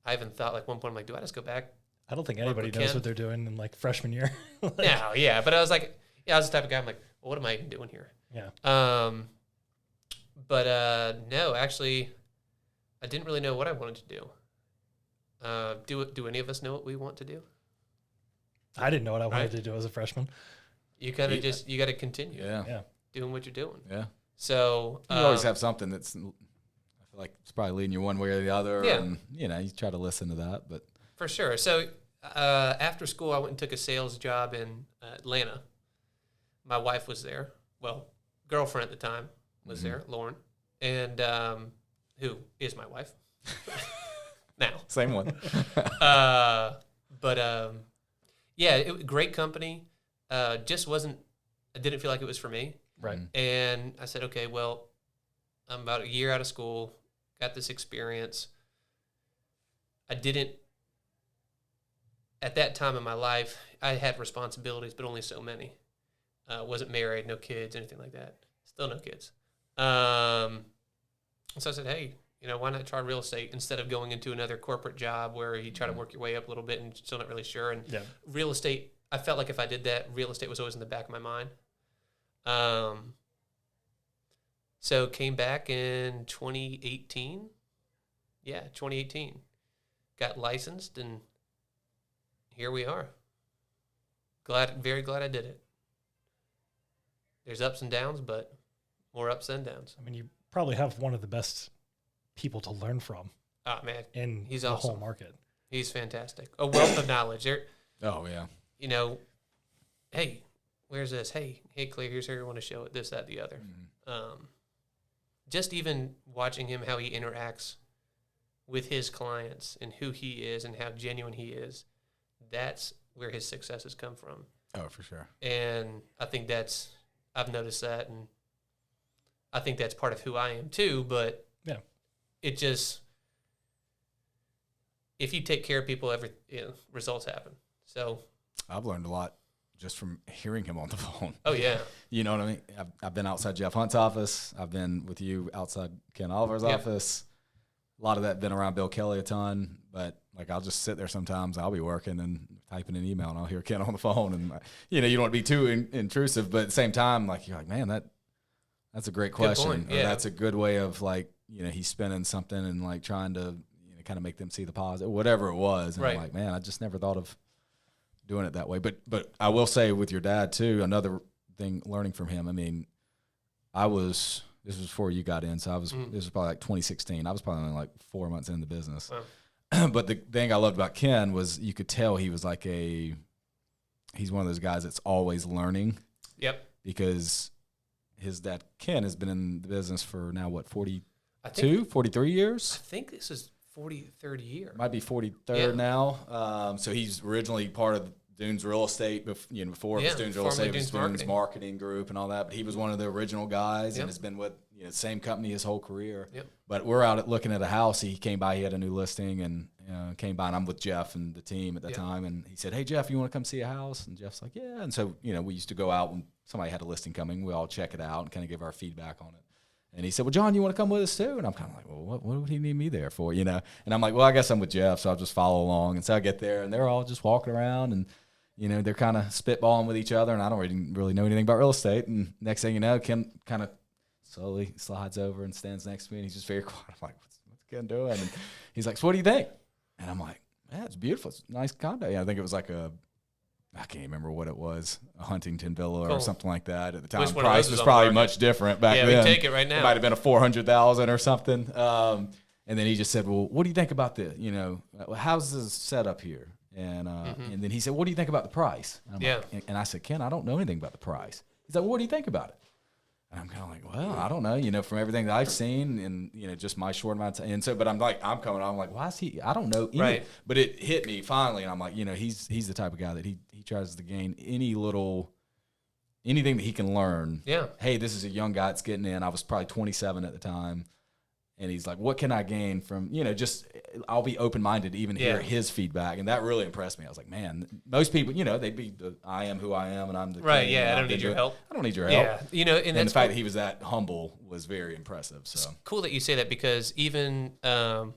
Speaker 3: I even thought like one point, I'm like, do I just go back?
Speaker 1: I don't think anybody
Speaker 3: with
Speaker 1: knows
Speaker 3: Ken?
Speaker 1: what they're doing in like freshman year.
Speaker 3: No, yeah. But I was like, I was the type of guy, I'm like, well, what am I even doing here?
Speaker 1: Yeah.
Speaker 3: But no, actually, I didn't really know what I wanted to do. Do any of us know what we want to do?
Speaker 1: I didn't know what I wanted
Speaker 3: Right.
Speaker 1: to do as a freshman.
Speaker 3: You kind of you got to continue
Speaker 2: Yeah.
Speaker 1: Yeah.
Speaker 3: doing what you're doing.
Speaker 2: Yeah.
Speaker 3: So
Speaker 2: You always have something that's, I feel like it's probably leading you one way or the other.
Speaker 3: Yeah.
Speaker 2: And, you try to listen to that. But
Speaker 3: for sure. So after school, I went and took a sales job in Atlanta. My wife was there. Well, girlfriend at the time was there, Lauren, and who is my wife now.
Speaker 2: same one.
Speaker 3: Great company. Just wasn't. I didn't feel like it was for me.
Speaker 1: Right.
Speaker 3: And I said, okay, well, I'm about a year out of school, got this experience. I didn't, at that time in my life, I had responsibilities, but only so many. Wasn't married, no kids, anything like that. Still no kids. So I said, hey, why not try real estate instead of going into another corporate job where you try to work your way up a little bit and still not really sure. And real estate, I felt like if I did that, real estate was always in the back of my mind. So came back in 2018. Yeah, 2018. Got licensed, and here we are. Very glad I did it. There's ups and downs, but more ups than downs.
Speaker 1: I mean, you probably have one of the best people to learn from.
Speaker 3: Oh, man.
Speaker 1: He's
Speaker 3: awesome.
Speaker 1: Whole market.
Speaker 3: He's fantastic. A wealth of knowledge.
Speaker 2: Oh, yeah.
Speaker 3: Hey, where's this? Hey, Claire, here's how you want to show it, this, that, the other. Just even watching him, how he interacts with his clients and who he is and how genuine he is, that's where his successes come from.
Speaker 2: Oh, for sure.
Speaker 3: And I think I've noticed that, and I think that's part of who I am too, but it just, if you take care of people, results happen. So
Speaker 2: I've learned a lot just from hearing him on the phone.
Speaker 3: Oh, yeah.
Speaker 2: You know what I mean? I've been outside Jeff Hunt's office. I've been with you outside Ken Oliver's office. A lot of that been around Bill Kelly a ton, but like I'll just sit there sometimes. I'll be working and typing an email, and I'll hear Ken on the phone, and you don't want to be too intrusive, but at the same time, like you're like, man, that's a great question. Or that's a good way of like, he's spinning something and like trying to kind of make them see the positive, whatever it was. And I'm like, man, I just never thought of doing it that way. But I will say with your dad too, another thing learning from him. I mean, this was before you got in, so this was probably like 2016. I was probably only like 4 months in the business. Wow. But the thing I loved about Ken was you could tell he was like he's one of those guys that's always learning.
Speaker 3: Yep.
Speaker 2: Because his dad, Ken, has been in the business for now, 43 years?
Speaker 3: I think this is 43rd year.
Speaker 2: Might be 43rd now. So he's originally part of Dunes Real Estate, before it was Dunes Real Estate, it was Dunes Marketing Group and all that. But he was one of the original guys and has been with the same company his whole career. Yep. But we're out looking at a house. He came by. He had a new listing and came by. And I'm with Jeff and the team at the time. And he said, "Hey, Jeff, you want to come see a house?" And Jeff's like, "Yeah." And so we used to go out when somebody had a listing coming. We all check it out and kind of give our feedback on it. And he said, "Well, John, you want to come with us too?" And I'm kind of like, "Well, what would he need me there for?" And I'm like, "Well, I guess I'm with Jeff, so I'll just follow along." And so I get there, and they're all just walking around, and they're kind of spitballing with each other, and I don't really know anything about real estate. And next thing you know, Ken kind of slowly slides over and stands next to me, and he's just very quiet. I'm like, "What's Ken doing?" And he's like, "So what do you think?" And I'm like, "Yeah, it's beautiful. It's a nice condo." I think it was like I can't remember what it was, a Huntington Villa or something like that at the time. The price was probably much different back then.
Speaker 3: Yeah, we take it right now.
Speaker 2: It might have been a $400,000 or something. And then he just said, "Well, what do you think about this? How's this set up here?" And and then he said, "What do you think about the price?" And I'm like, and I said, "Ken, I don't know anything about the price." He's like, "Well, what do you think about it?" And I'm kind of like, "Well, I don't know, from everything that I've seen and, just my short amount of time." And so, but I'm coming on, I'm like, why is he, I don't know either. Right. But it hit me finally. And I'm like, he's the type of guy that he tries to gain anything that he can learn. Yeah. Hey, this is a young guy that's getting in. I was probably 27 at the time. And he's like, what can I gain from, I'll be open-minded to even hear his feedback. And that really impressed me. I was like, man, most people, they'd be I am who I am and I'm the
Speaker 3: right, king, I don't need your help.
Speaker 2: I don't need your help.
Speaker 3: Yeah. And
Speaker 2: the fact that he was that humble was very impressive. So
Speaker 3: it's cool that you say that because even, now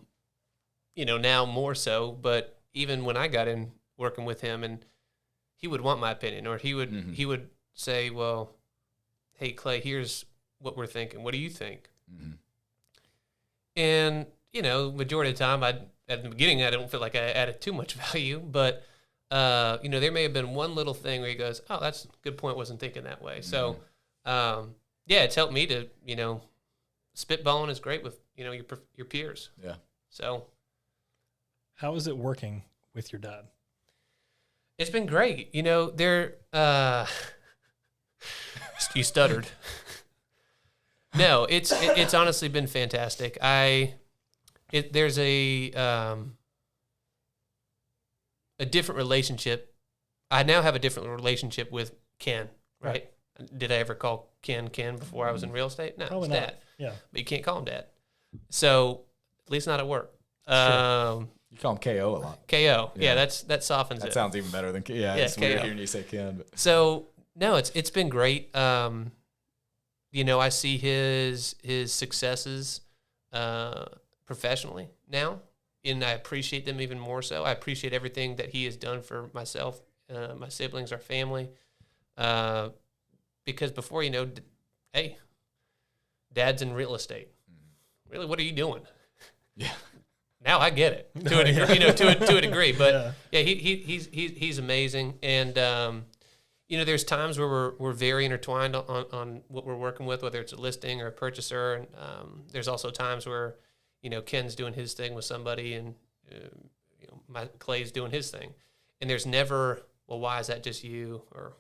Speaker 3: more so, but even when I got in working with him and he would want my opinion or he would say, well, hey, Clay, here's what we're thinking. What do you think? Mm-hmm. And, majority of the time, at the beginning, I don't feel like I added too much value, but, there may have been one little thing where he goes, "Oh, that's a good point. Wasn't thinking that way." Mm-hmm. So, it's helped me to, spitballing is great with, your peers. Yeah. So.
Speaker 1: How is it working with your dad?
Speaker 3: It's been great. They're, you stuttered. No, it's honestly been fantastic. There's a different relationship. I now have a different relationship with Ken, right? Did I ever call Ken before I was in real estate? No,
Speaker 1: probably
Speaker 3: it's
Speaker 1: not.
Speaker 3: Dad.
Speaker 1: Yeah.
Speaker 3: But you can't call him Dad. So, at least not at work.
Speaker 2: Sure. You call him KO a lot.
Speaker 3: KO. Yeah, that softens it.
Speaker 2: That sounds even better than it's
Speaker 3: KO.
Speaker 2: weird hearing you say Ken. But.
Speaker 3: So, no, it's been great. I see his successes professionally now, and I appreciate them even more so. I appreciate everything that he has done for myself, my siblings, our family, because before, hey, Dad's in real estate. Really, what are you doing?
Speaker 2: Yeah.
Speaker 3: Now I get it to a degree, to a degree. But he's amazing, and there's times where we're very intertwined on what we're working with, whether it's a listing or a purchaser, and there's also times where Ken's doing his thing with somebody, and Clay's doing his thing, and there's never, well, why is that just you, or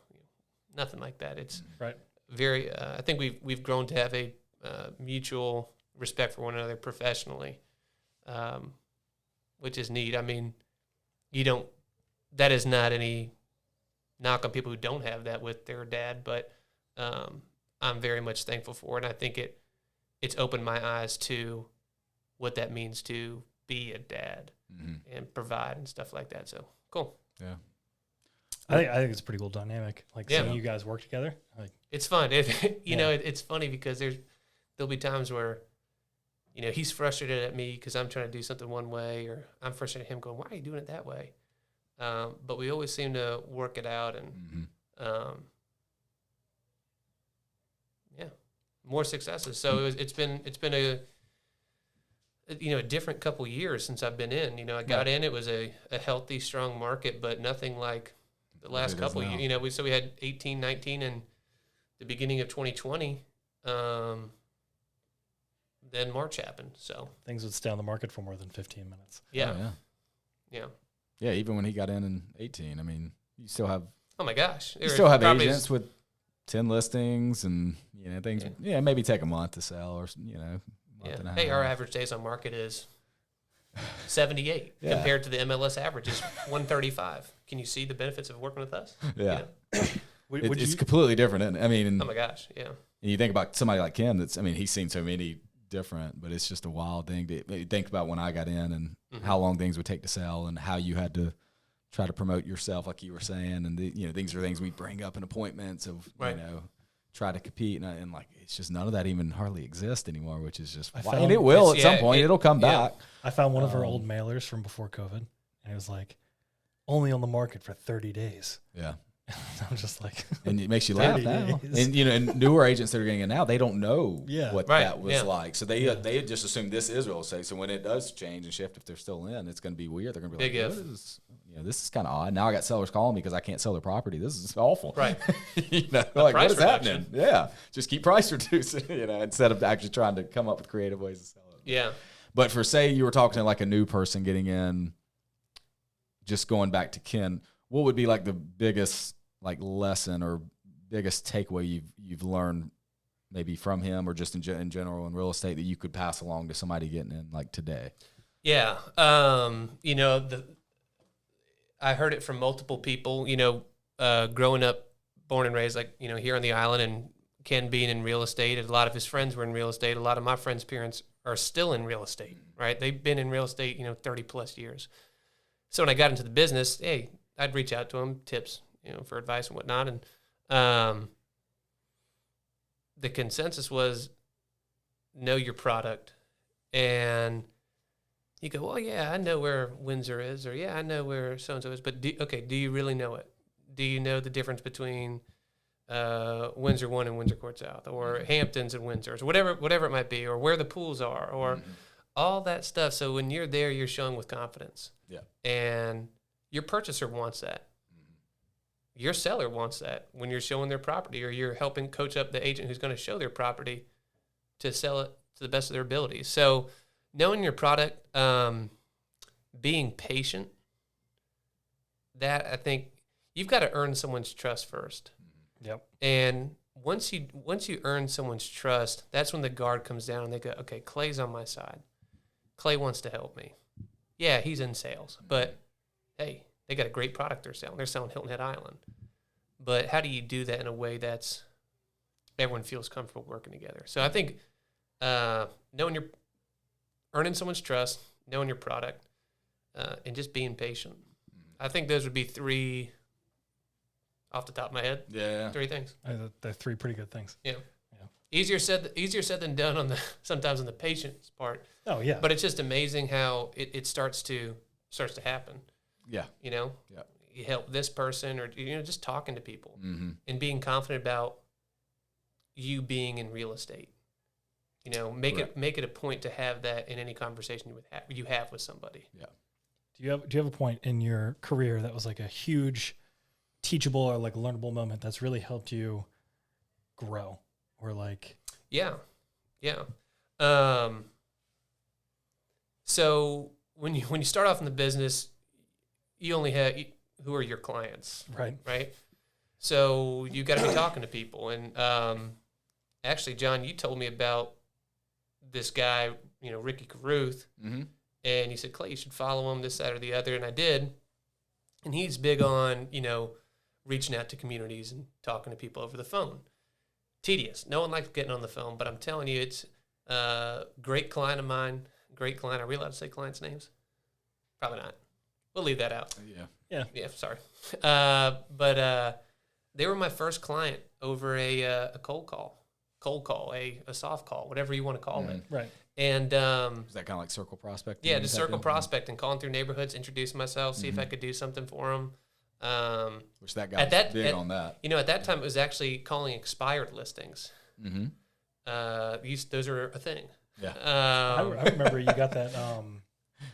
Speaker 3: nothing like that. It's
Speaker 1: right.
Speaker 3: Very. I think we've grown to have a mutual respect for one another professionally. Which is neat. I mean, that is not any knock on people who don't have that with their dad, but I'm very much thankful for it. And I think it's opened my eyes to what that means to be a dad and provide and stuff like that. So cool.
Speaker 2: Yeah.
Speaker 1: I think it's a pretty cool dynamic. Like seeing you guys work together. Like
Speaker 3: it's fun. It's funny because there'll be times where he's frustrated at me because I'm trying to do something one way, or I'm frustrated at him going, why are you doing it that way? But we always seem to work it out, and more successes. So it's been a different couple years since I've been in. I got in, it was a healthy, strong market, but nothing like the last couple years. We had 18, 19, and the beginning of 2020. Then March happened, so
Speaker 1: things would stay on the market for more than 15 minutes.
Speaker 3: Yeah.
Speaker 2: Oh, yeah. Even when he got in 18, I mean, you still have.
Speaker 3: Oh my gosh!
Speaker 2: You still have agents with 10 listings and things. Yeah, maybe take a month to sell, or month and a half.
Speaker 3: Hey, our average days on market is 78 compared to the MLS average is 135. Can you see the benefits of working with us?
Speaker 2: Yeah, it's completely different. Isn't it? I mean,
Speaker 3: oh my gosh, yeah.
Speaker 2: And you think about somebody like Ken. He's seen so many different, but it's just a wild thing to think about when I got in and how long things would take to sell, and how you had to try to promote yourself, like you were saying, and these are things we bring up in appointments of try to compete, and like it's just none of that even hardly exists anymore, which is just and it will at some point. It'll come back.
Speaker 1: I found one of our old mailers from before COVID, and it was like only on the market for 30 days.
Speaker 2: Yeah.
Speaker 1: I'm just like,
Speaker 2: and it makes you laugh now. And and newer agents that are getting in now, they don't know what that was like. So they just assume this is real estate. So when it does change and shift, if they're still in, it's going to be weird. They're going to be
Speaker 3: big
Speaker 2: like, this is kind of odd. Now I got sellers calling me because I can't sell their property. This is awful.
Speaker 3: Right.
Speaker 2: Like what is happening? Yeah. Just keep price reducing, instead of actually trying to come up with creative ways to sell it.
Speaker 3: Yeah.
Speaker 2: But for say you were talking to like a new person getting in, just going back to Ken, what would be like the biggest lesson or biggest takeaway you've learned maybe from him, or just in general in real estate, that you could pass along to somebody getting in like today?
Speaker 3: Yeah. I heard it from multiple people, growing up, born and raised, here on the island, and Ken being in real estate, and a lot of his friends were in real estate. A lot of my friends' parents are still in real estate, right? They've been in real estate, 30 plus years. So when I got into the business, hey, I'd reach out to them, tips, for advice and whatnot. And the consensus was know your product. And you go, well, yeah, I know where Windsor is, or yeah, I know where so-and-so is. But do you really know it? Do you know the difference between Windsor 1 and Windsor Court South, or Hamptons and Windsors, or whatever it might be, or where the pools are, or all that stuff? So when you're there, you're showing with confidence.
Speaker 2: Yeah.
Speaker 3: And your purchaser wants that. Your seller wants that when you're showing their property, or you're helping coach up the agent who's going to show their property to sell it to the best of their abilities. So knowing your product, being patient, that I think you've got to earn someone's trust first.
Speaker 1: Yep.
Speaker 3: And once you earn someone's trust, that's when the guard comes down and they go, okay, Clay's on my side. Clay wants to help me. Yeah, he's in sales, but hey, they got a great product they're selling. They're selling Hilton Head Island. But how do you do that in a way that's everyone feels comfortable working together? So I think knowing earning someone's trust, knowing your product, and just being patient. I think those would be three off the top of my head.
Speaker 2: Yeah.
Speaker 3: 3 things.
Speaker 1: They're 3 pretty good things.
Speaker 3: Yeah. Easier said than done sometimes on the patient's part.
Speaker 1: Oh yeah.
Speaker 3: But it's just amazing how it starts to happen.
Speaker 2: Yeah.
Speaker 3: You know,
Speaker 2: Yeah.
Speaker 3: you help this person, or just talking to people
Speaker 2: Mm-hmm.
Speaker 3: and being confident about you being in real estate. You know, make it a point to have that in any conversation you have with somebody.
Speaker 2: Yeah.
Speaker 1: Do you have a point in your career that was like a huge teachable or like learnable moment that's really helped you grow, or like?
Speaker 3: Yeah. So when you start off in the business, you only have who are your clients, right? So you got to be talking to people, and actually, John, you told me about this guy, Ricky Caruth,
Speaker 2: Mm-hmm.
Speaker 3: and you said, Clay, you should follow him, this, that, or the other, and I did. And he's big on, reaching out to communities and talking to people over the phone. Tedious. No one likes getting on the phone, but I'm telling you, it's a great client of mine. Great client. Are we allowed to say clients' names? Probably not. We'll leave that out.
Speaker 2: Yeah.
Speaker 3: Yeah, sorry. But they were my first client over a cold call, a soft call, whatever you want to call it.
Speaker 1: Right.
Speaker 3: And
Speaker 2: is that kind of like circle prospect?
Speaker 3: yeah, just circle prospect and calling through neighborhoods, introduce myself, see if I could do something for them.
Speaker 2: Which that guy was big on that.
Speaker 3: At that time, it was actually calling expired listings.
Speaker 2: Mm-hmm.
Speaker 3: Those are a thing.
Speaker 2: Yeah.
Speaker 1: I remember you got that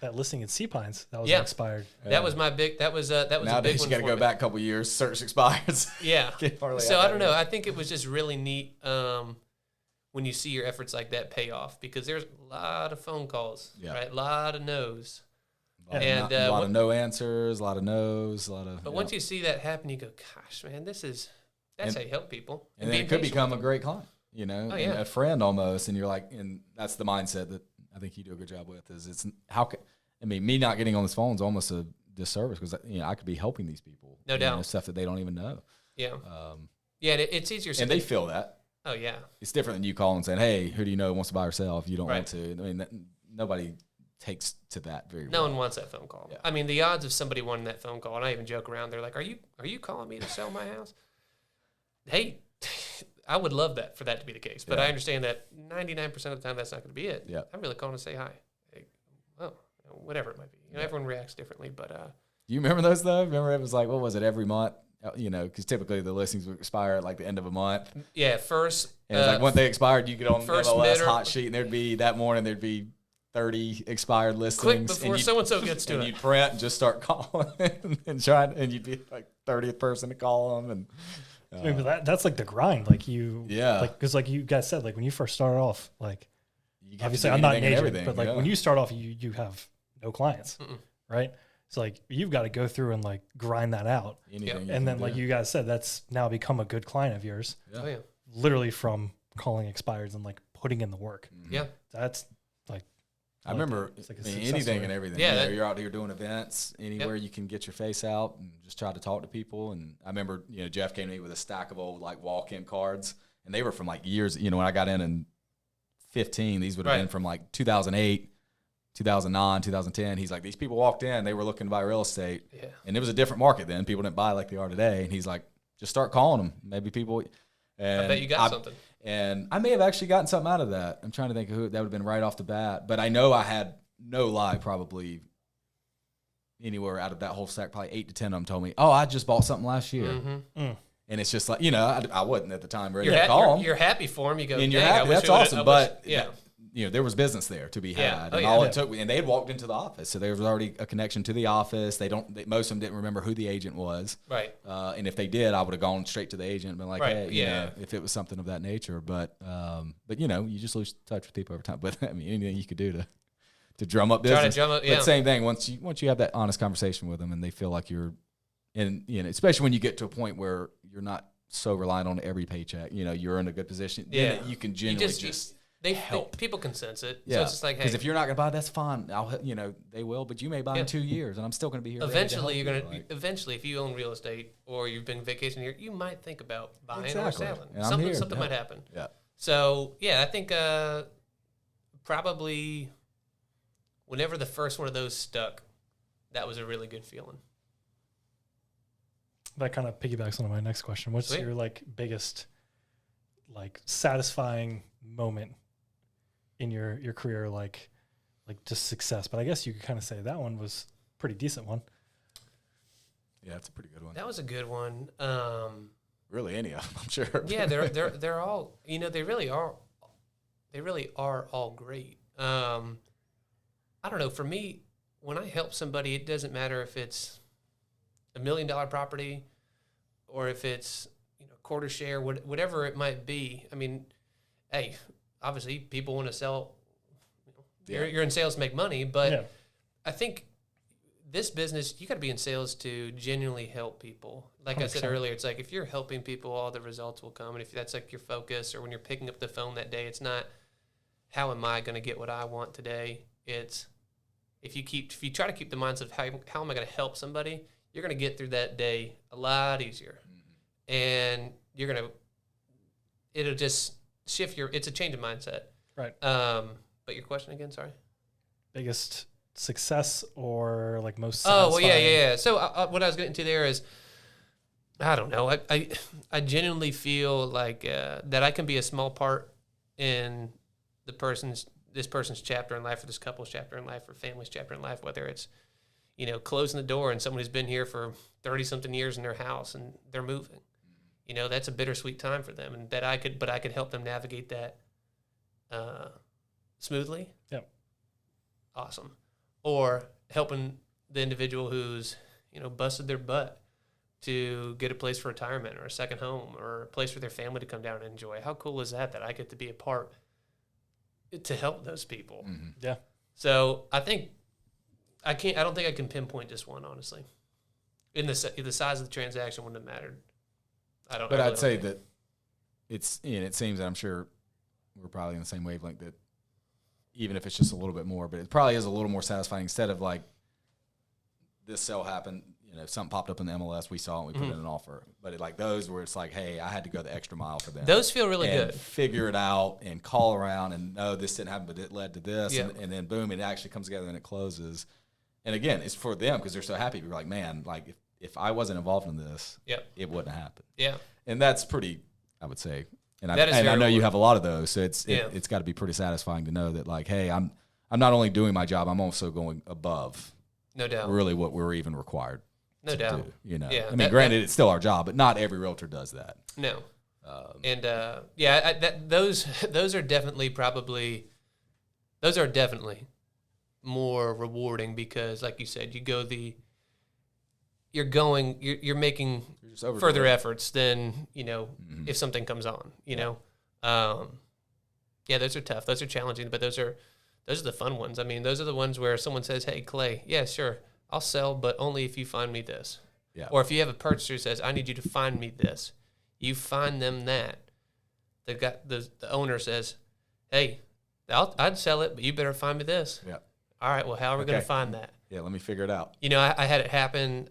Speaker 1: that listing at Sea Pines that was expired.
Speaker 3: That was my big. That was a big one.
Speaker 2: Nowadays you got to go back a couple years, search expires.
Speaker 3: Yeah. So I don't know. I think it was just really neat when you see your efforts like that pay off, because there's a lot of phone calls, right? A lot of no's.
Speaker 2: A lot of no answers, a lot of no's, a lot of.
Speaker 3: But once you see that happen, you go, "Gosh, man, that's how you help people."
Speaker 2: And then it could become a great client, and a friend almost. And you're like, and that's the mindset that I think you do a good job with. Is me not getting on this phone is almost a disservice, because I could be helping these people,
Speaker 3: no doubt,
Speaker 2: stuff that they don't even know.
Speaker 3: Yeah, and it's easier.
Speaker 2: And they feel that.
Speaker 3: Oh yeah,
Speaker 2: it's different than you calling and saying, "Hey, who do you know wants to buy or sell?" If you don't want to, nobody takes to that very well.
Speaker 3: No one wants that phone call. Yeah. I mean, the odds of somebody wanting that phone call, and I even joke around, they're like, are you calling me to sell my house? Hey, I would love that for that to be the case, but I understand that 99% of the time that's not going to be it.
Speaker 2: Yeah.
Speaker 3: I'm really calling to say hi. Hey, well, whatever it might be. Everyone reacts differently, but
Speaker 2: do you remember those though? Remember it was like, what was it, every month? Because typically the listings would expire at like the end of a month.
Speaker 3: Yeah, first.
Speaker 2: And it's like once they expired, you get on the MLS hot sheet, and there'd be 30 expired listings.
Speaker 3: Quick before so-and-so gets to it.
Speaker 2: And you'd print and just start calling and you'd be like 30th person to call them. And
Speaker 1: I mean, but that's like the grind. Like because like you guys said, like when you first started off, like obviously I'm not an agent, but like when you start off, you have no clients, right? So like you've got to go through and like grind that out. And then like you guys said, that's now become a good client of yours.
Speaker 2: Yeah.
Speaker 3: Oh, yeah.
Speaker 1: Literally from calling expireds and like putting in the work.
Speaker 3: Yeah.
Speaker 1: That's like,
Speaker 2: I remember anything and everything.
Speaker 3: Yeah,
Speaker 2: you're out here doing events anywhere you can get your face out and just try to talk to people. And I remember, Jeff came to me with a stack of old like walk-in cards, and they were from like years. When I got in 15, these would have been from like 2008. 2009, 2010. He's like, these people walked in, they were looking to buy real estate.
Speaker 3: Yeah.
Speaker 2: And it was a different market then. People didn't buy like they are today. And he's like, just start calling them. Maybe people. And
Speaker 3: I bet you got something.
Speaker 2: And I may have actually gotten something out of that. I'm trying to think of who that would have been right off the bat. But I know I had, no lie, probably anywhere out of that whole stack, probably 8 to 10 of them told me, oh, I just bought something last year.
Speaker 3: Mm-hmm.
Speaker 2: And it's just like, I wasn't at the time ready
Speaker 3: to
Speaker 2: call them.
Speaker 3: You're happy for them. You go,
Speaker 2: and you're happy. That's awesome. But
Speaker 3: yeah.
Speaker 2: There was business there to be had.
Speaker 3: Yeah. Oh,
Speaker 2: and
Speaker 3: yeah.
Speaker 2: all it took, and they had walked into the office, so there was already a connection to the office. Most of them didn't remember who the agent was.
Speaker 3: Right.
Speaker 2: And if they did, I would have gone straight to the agent and been like,
Speaker 3: right.
Speaker 2: hey, if it was something of that nature. But you just lose touch with people over time. But I mean, anything you could do to drum up business.
Speaker 3: Try to drum up,
Speaker 2: But same thing, once you have that honest conversation with them and they feel like you're especially when you get to a point where you're not so reliant on every paycheck, you're in a good position.
Speaker 3: Yeah.
Speaker 2: Then you can genuinely
Speaker 3: people can sense it.
Speaker 2: Yeah.
Speaker 3: So it's just like, hey,
Speaker 2: because if you're not going to buy, that's fine. They will, but you may buy in 2 years, and I'm still going to be here.
Speaker 3: Eventually, eventually, if you own real estate or you've been vacationing here, you might think about buying or selling. Something might happen.
Speaker 2: Yeah.
Speaker 3: So I think probably whenever the first one of those stuck, that was a really good feeling.
Speaker 1: That kind of piggybacks on my next question. What's your like biggest like satisfying moment in your career, like just success? But I guess you could kind of say that one was a pretty decent one.
Speaker 2: Yeah, that's a pretty good one.
Speaker 3: That was a good one.
Speaker 2: Really, any of them, I'm sure.
Speaker 3: Yeah, they're all, they really are all great. I don't know. For me, when I help somebody, it doesn't matter if it's $1 million property or if it's quarter share, whatever it might be. I mean, hey, obviously people want to sell. You're in sales to make money, but I think this business, you got to be in sales to genuinely help people. Like 100%. I said earlier, it's like if you're helping people, all the results will come. And if that's like your focus, or when you're picking up the phone that day, it's not how am I going to get what I want today. It's if you try to keep the mindset of how am I going to help somebody, you're going to get through that day a lot easier. And it'll just shift it's a change of mindset.
Speaker 1: Right.
Speaker 3: But your question again, sorry?
Speaker 1: Biggest success or like most
Speaker 3: satisfying?
Speaker 1: Oh,
Speaker 3: well, yeah. So what I was getting to there is, I don't know. I genuinely feel like that I can be a small part in this person's chapter in life, or this couple's chapter in life, or family's chapter in life, whether it's, closing the door and someone who's been here for 30-something years in their house and they're moving. That's a bittersweet time for them, and I could help them navigate that smoothly.
Speaker 1: Yep.
Speaker 3: Awesome. Or helping the individual who's, busted their butt to get a place for retirement, or a second home, or a place for their family to come down and enjoy. How cool is that I get to be a part to help those people?
Speaker 1: Mm-hmm. Yeah.
Speaker 3: So I think I don't think I can pinpoint just one, honestly. In the size of the transaction wouldn't have mattered.
Speaker 2: But I'd say that it seems that I'm sure we're probably in the same wavelength, that even if it's just a little bit more, but it probably is a little more satisfying instead of like this sale happened, something popped up in the MLS, we saw it, and we put in an offer. But like those where it's like, hey, I had to go the extra mile for them.
Speaker 3: Those feel really good.
Speaker 2: Figure it out and call around and no, this didn't happen, but it led to this. Yeah. And then boom, it actually comes together and it closes. And again, it's for them because they're so happy. We're like, man, like if I wasn't involved in this, it wouldn't have happened.
Speaker 3: Yeah.
Speaker 2: And that's pretty, I would say. And I know you have a lot of those, so it's got to be pretty satisfying to know that, like, hey, I'm not only doing my job, I'm also going above.
Speaker 3: No doubt.
Speaker 2: Really, what we're even required.
Speaker 3: No doubt.
Speaker 2: Do, Yeah. I mean, granted, it's still our job, but not every realtor does that.
Speaker 3: No. Those are definitely more rewarding because, like you said, you're making further efforts than, if something comes on, those are tough. Those are challenging, but those are the fun ones. I mean, those are the ones where someone says, hey, Clay, yeah, sure, I'll sell, but only if you find me this.
Speaker 2: Yeah.
Speaker 3: Or if you have a purchaser who says, I need you to find me this, you find them that. The owner says, hey, I'd sell it, but you better find me this.
Speaker 2: Yeah.
Speaker 3: All right, well, how are we going to find that?
Speaker 2: Yeah, let me figure it out.
Speaker 3: I had it happen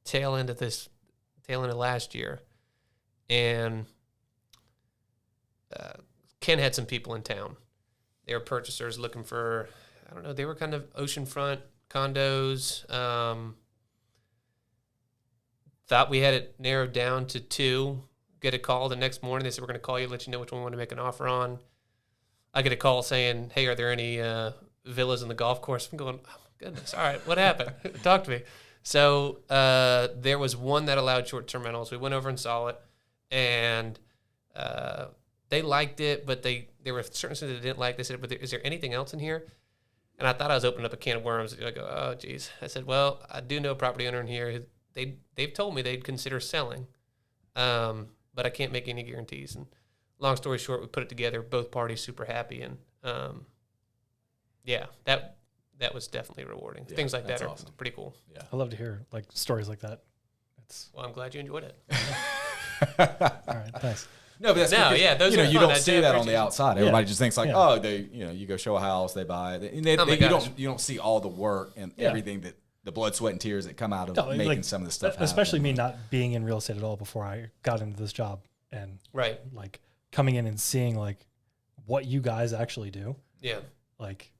Speaker 3: tail end of last year, and Ken had some people in town. They were purchasers looking for, I don't know, they were kind of oceanfront condos. Thought we had it narrowed down to 2. Get a call the next morning. They said, we're going to call you, let you know which one we want to make an offer on. I get a call saying, hey, are there any villas in the golf course? I'm going, oh, my goodness. All right, what happened? Talk to me. So there was one that allowed short-term rentals. We went over and saw it, and they liked it, but there were certain things they didn't like. They said, but is there anything else in here? And I thought I was opening up a can of worms. I go, oh, geez. I said, well, I do know a property owner in here. They've told me they'd consider selling, but I can't make any guarantees. And long story short, we put it together. Both parties super happy, and that was definitely rewarding. Yeah, things like that are pretty cool.
Speaker 1: Yeah, I love to hear like stories like that.
Speaker 3: Well, I'm glad you enjoyed it.
Speaker 1: All right, thanks.
Speaker 2: No, but that's
Speaker 3: those
Speaker 2: you don't see that on the outside.
Speaker 1: Yeah.
Speaker 2: Everybody just thinks like, oh, they, you go show a house, they buy it. You don't see all the work and everything that the blood, sweat, and tears that come out of making some of this stuff happen.
Speaker 1: Especially me not being in real estate at all before I got into this job, and like coming in and seeing like what you guys actually do.
Speaker 3: Yeah.
Speaker 1: Like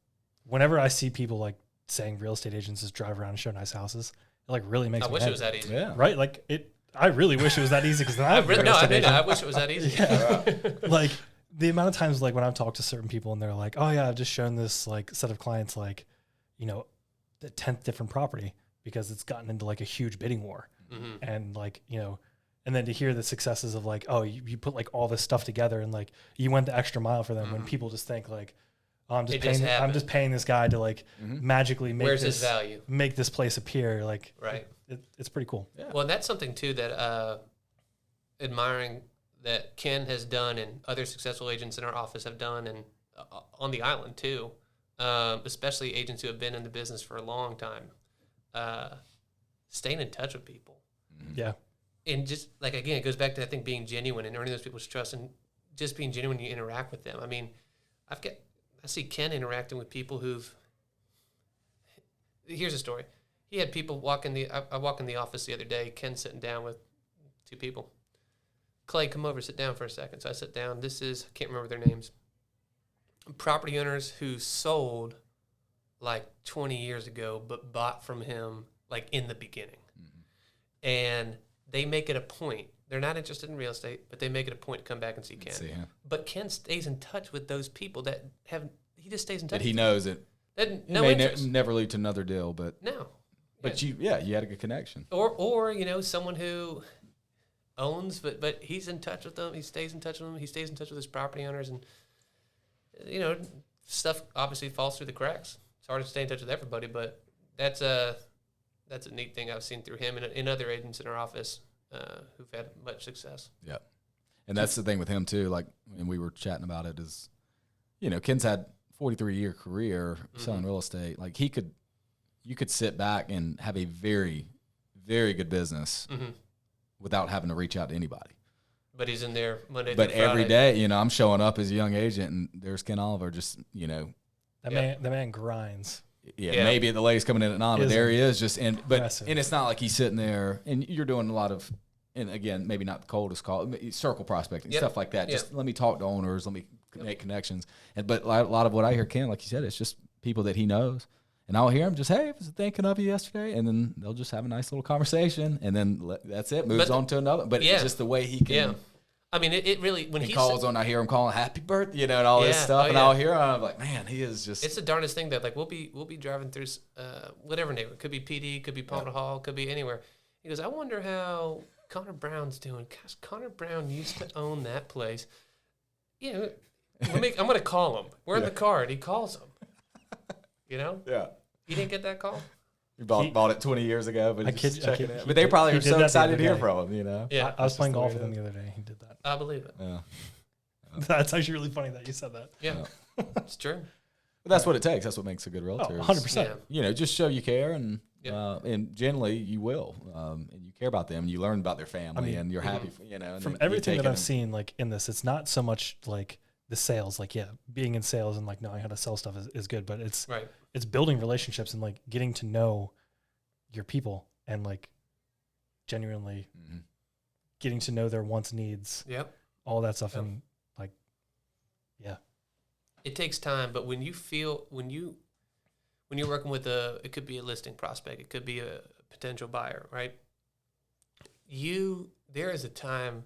Speaker 1: whenever I see people like saying real estate agents just drive around and show nice houses, it like really makes me
Speaker 3: wish
Speaker 1: happy.
Speaker 3: it was that easy.
Speaker 2: Yeah.
Speaker 1: Right? Like I really wish it was that easy because then
Speaker 3: I wish it was that easy.
Speaker 1: Yeah. Like the amount of times like when I've talked to certain people and they're like, oh yeah, I've just shown this like set of clients like, you know, the 10th different property because it's gotten into like a huge bidding war. And like, you know, and then to hear the successes of like, oh, you put like all this stuff together and like you went the extra mile for them when people just think like, oh, I'm just paying this guy to like magically make
Speaker 3: his value?
Speaker 1: Make this place appear like
Speaker 3: right.
Speaker 1: It's pretty cool.
Speaker 3: Yeah. Well, and that's something too that admiring that Ken has done and other successful agents in our office have done and on the island too, especially agents who have been in the business for a long time, staying in touch with people.
Speaker 1: Yeah.
Speaker 3: And just like, again, it goes back to, I think, being genuine and earning those people's trust and just being genuine when you interact with them. I mean, I see Ken interacting with people here's a story. He had people I walk in the office the other day, Ken sitting down with 2 people. Clay, come over, sit down for a second. So I sit down. I can't remember their names. Property owners who sold like 20 years ago, but bought from him like in the beginning. And they make it a point. They're not interested in real estate, but they make it a point to come back and see Ken. But Ken stays in touch with those people he just stays in touch.
Speaker 2: But he knows it.
Speaker 3: No interest.
Speaker 2: Never lead to another deal, but
Speaker 3: no.
Speaker 2: But you had a good connection.
Speaker 3: Or you know, someone who owns, but he's in touch with them. He stays in touch with them. He stays in touch with his property owners, and you know, stuff obviously falls through the cracks. It's hard to stay in touch with everybody, but that's a neat thing I've seen through him and other agents in our office who've had much success.
Speaker 2: Yeah, and that's the thing with him too. Like, and we were chatting about it. Is, you know, Ken's had 43-year career selling real estate. Like you could sit back and have a very, very good business without having to reach out to anybody.
Speaker 3: But he's in there Monday
Speaker 2: through
Speaker 3: Friday. But
Speaker 2: every day, you know, I'm showing up as a young agent, and there's Ken Oliver just, you know.
Speaker 1: The man grinds.
Speaker 2: Yeah, maybe the lady's coming in at 9, but there he is just and it's not like he's sitting there and you're doing a lot of, and again, maybe not the coldest call, circle prospecting, stuff like that. Just let me talk to owners, let me make connections. But a lot of what I hear Ken, like you said, it's just people that he knows. And I'll hear him just, hey, I was thinking of you yesterday. And then they'll just have a nice little conversation. And then that's it. Moves on to another. But it's just the way he can. Yeah.
Speaker 3: I mean, it really, when he
Speaker 2: calls on, I hear him calling happy birthday, you know, and all this stuff. And I'll hear him, I'm like, man, he is just.
Speaker 3: It's the darndest thing that, like, we'll be driving through whatever neighborhood. Could be PD, could be Palmer Hall, could be anywhere. He goes, I wonder how Connor Brown's doing. Gosh, Connor Brown used to own that place. You know, I'm going to call him. We're in the car, and he calls him. You know?
Speaker 2: Yeah.
Speaker 3: You didn't get that call?
Speaker 2: You bought it 20 years ago, but just checking it. But they probably are so excited to hear from him, you know?
Speaker 1: Yeah. I was playing golf with him the other day. He did that.
Speaker 3: I believe it.
Speaker 2: Yeah.
Speaker 1: That's actually really funny that you said that.
Speaker 3: Yeah. It's true.
Speaker 2: But that's what it takes. That's what makes a good realtor.
Speaker 1: 100%.
Speaker 3: Yeah.
Speaker 2: You know, just show you care, and generally you will. And you care about them. You learn about their family, and you're happy, you know. And
Speaker 1: from everything that I've seen, like, in this, it's not so much, like, the sales, like, being in sales and like knowing how to sell stuff is good, but it's building relationships and like getting to know your people and like genuinely getting to know their wants, needs, all that stuff. And like,
Speaker 3: it takes time, but when you're working with it could be a listing prospect, it could be a potential buyer, right? There is a time.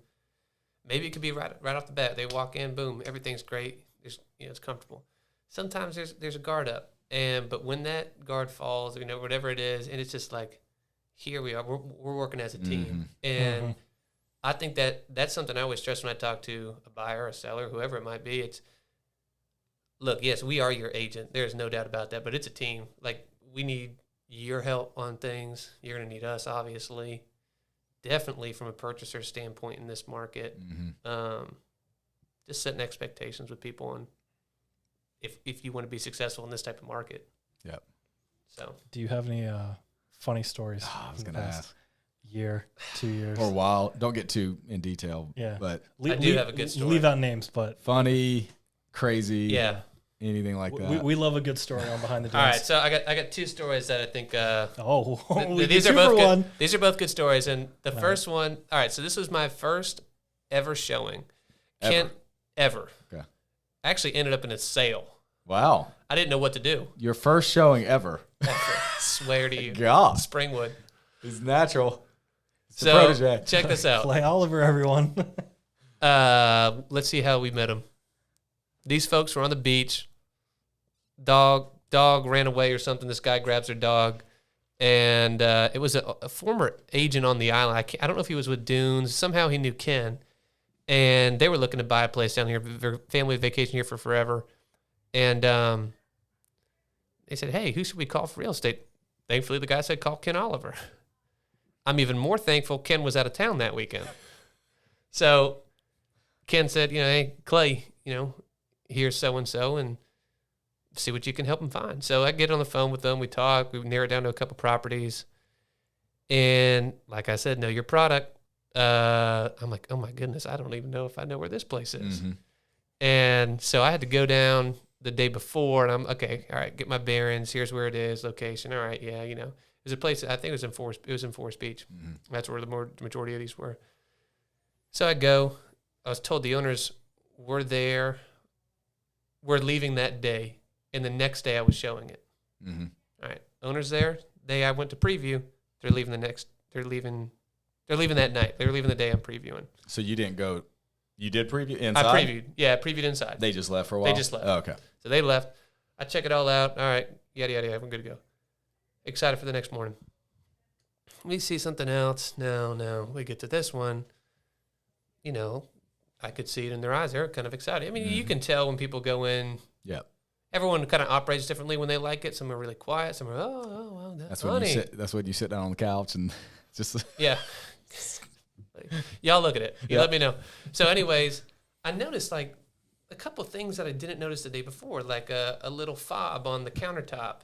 Speaker 3: Maybe it could be right off the bat. They walk in, boom, everything's great. It's comfortable. Sometimes there's a guard up, but when that guard falls, you know, whatever it is, and it's just like, here we are. We're working as a team, and I think that's something I always stress when I talk to a buyer, a seller, whoever it might be. It's, look, yes, we are your agent. There's no doubt about that, but it's a team. Like, we need your help on things. You're going to need us, obviously. Definitely from a purchaser standpoint in this market, just setting expectations with people, and if you want to be successful in this type of market.
Speaker 2: Yep.
Speaker 3: So,
Speaker 1: do you have any funny stories?
Speaker 2: I was going to ask.
Speaker 1: Year, 2 years,
Speaker 2: or a while. Don't get too in detail.
Speaker 1: Yeah,
Speaker 2: but
Speaker 3: I do have a good story.
Speaker 1: Leave out names, but
Speaker 2: funny, crazy.
Speaker 3: Yeah.
Speaker 2: Anything like that.
Speaker 1: We love a good story on behind the scenes.
Speaker 3: All right, so I got 2 stories that I think.
Speaker 1: These are
Speaker 3: both good stories, and the first one. All right, so this was my first ever showing. Ever. Okay. Actually ended up in a sale.
Speaker 2: Wow.
Speaker 3: I didn't know what to do.
Speaker 2: Your first showing ever.
Speaker 3: Swear to you.
Speaker 2: God.
Speaker 3: Springwood.
Speaker 2: It's natural.
Speaker 3: So check this out.
Speaker 1: Clay Oliver, everyone.
Speaker 3: Let's see how we met him. These folks were on the beach. Dog ran away or something. This guy grabs their dog. And it was a former agent on the island. I don't know if he was with Dunes. Somehow he knew Ken. And they were looking to buy a place down here. Their family vacation here for forever. And they said, hey, who should we call for real estate? Thankfully, the guy said, call Ken Oliver. I'm even more thankful Ken was out of town that weekend. So Ken said, hey, Clay, here's so-and-so, and see what you can help him find. So I get on the phone with them. We talk. We narrow it down to a couple properties. And like I said, know your product. I'm like, oh, my goodness, I don't even know if I know where this place is. Mm-hmm. And so I had to go down the day before, and I'm, okay, all right, get my bearings. Here's where it is, location. All right, yeah, it was a place, I think it was in Forest Beach. Mm-hmm. That's where the majority of these were. So I go. I was told the owners were there. We're leaving that day. And the next day I was showing it. Mm-hmm. All right. Owners there. I went to preview. They're leaving they're leaving that night. They were leaving the day I'm previewing.
Speaker 2: So you didn't go, you did preview inside?
Speaker 3: I previewed. Yeah, I previewed inside.
Speaker 2: They just left for a while?
Speaker 3: They just left.
Speaker 2: Oh, okay.
Speaker 3: So they left. I check it all out. All right. Yada, yada, yada. I'm good to go. Excited for the next morning. We see something else. No. We get to this one. I could see it in their eyes. They're kind of excited. I mean, you can tell when people go in.
Speaker 2: Yeah.
Speaker 3: Everyone kind of operates differently when they like it. Some are really quiet. Some are, well, that's funny.
Speaker 2: That's when you sit down on the couch and just.
Speaker 3: Yeah. Y'all look at it. You let me know. So anyways, I noticed like a couple of things that I didn't notice the day before, like a little fob on the countertop.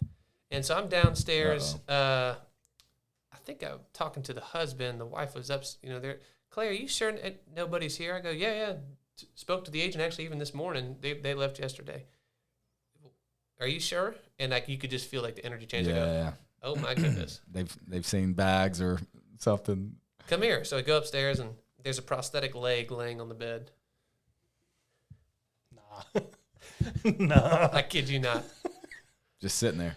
Speaker 3: And so I'm downstairs. I think I'm talking to the husband. The wife was up, Clay, are you sure nobody's here? I go, yeah. Spoke to the agent actually even this morning. They left yesterday. Are you sure? And you could just feel like the energy change.
Speaker 2: Yeah.
Speaker 3: Oh my goodness.
Speaker 2: They've seen bags or something.
Speaker 3: Come here. So I go upstairs and there's a prosthetic leg laying on the bed.
Speaker 1: Nah.
Speaker 3: I kid you not.
Speaker 2: Just sitting there.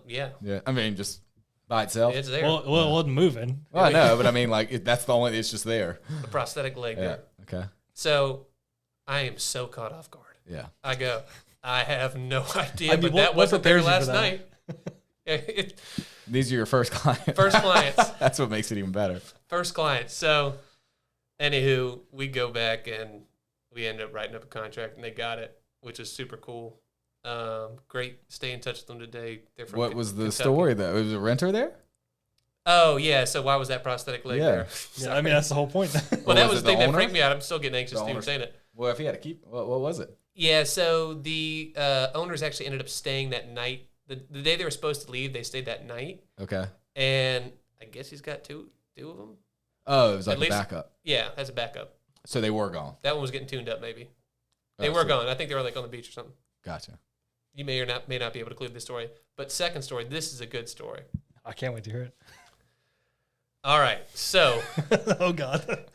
Speaker 3: Yeah.
Speaker 2: Yeah. I mean, just by itself.
Speaker 3: It's there.
Speaker 1: Well, it wasn't moving.
Speaker 2: Well, I know, but I mean, like that's the only. It's just there.
Speaker 3: The prosthetic leg there.
Speaker 2: Okay.
Speaker 3: So I am so caught off guard.
Speaker 2: Yeah.
Speaker 3: I go, I have no idea, but that wasn't there last night.
Speaker 2: These are your first clients.
Speaker 3: First clients.
Speaker 2: That's what makes it even better.
Speaker 3: First clients. So, anywho, we go back and we end up writing up a contract, and they got it, which is super cool. Great. Stay in touch with them today. They're from
Speaker 2: What was the story, though? Was a renter there?
Speaker 3: Oh, yeah. So why was that prosthetic leg there?
Speaker 1: Yeah, I mean, that's the whole point.
Speaker 3: Well, that was the thing that freaked me out. I'm still getting anxious even saying it.
Speaker 2: Well, if he had to keep, what was it?
Speaker 3: Yeah, so the owners actually ended up staying that night. The day they were supposed to leave, they stayed that night.
Speaker 2: Okay.
Speaker 3: And I guess he's got two of them.
Speaker 2: Oh, it was like a backup.
Speaker 3: Yeah, as a backup.
Speaker 2: So they were gone.
Speaker 3: That one was getting tuned up, maybe. They were gone. I think they were like on the beach or something.
Speaker 2: Gotcha.
Speaker 3: You may not be able to include this story. But second story, this is a good story.
Speaker 1: I can't wait to hear it.
Speaker 3: All right, so.
Speaker 1: Oh, God.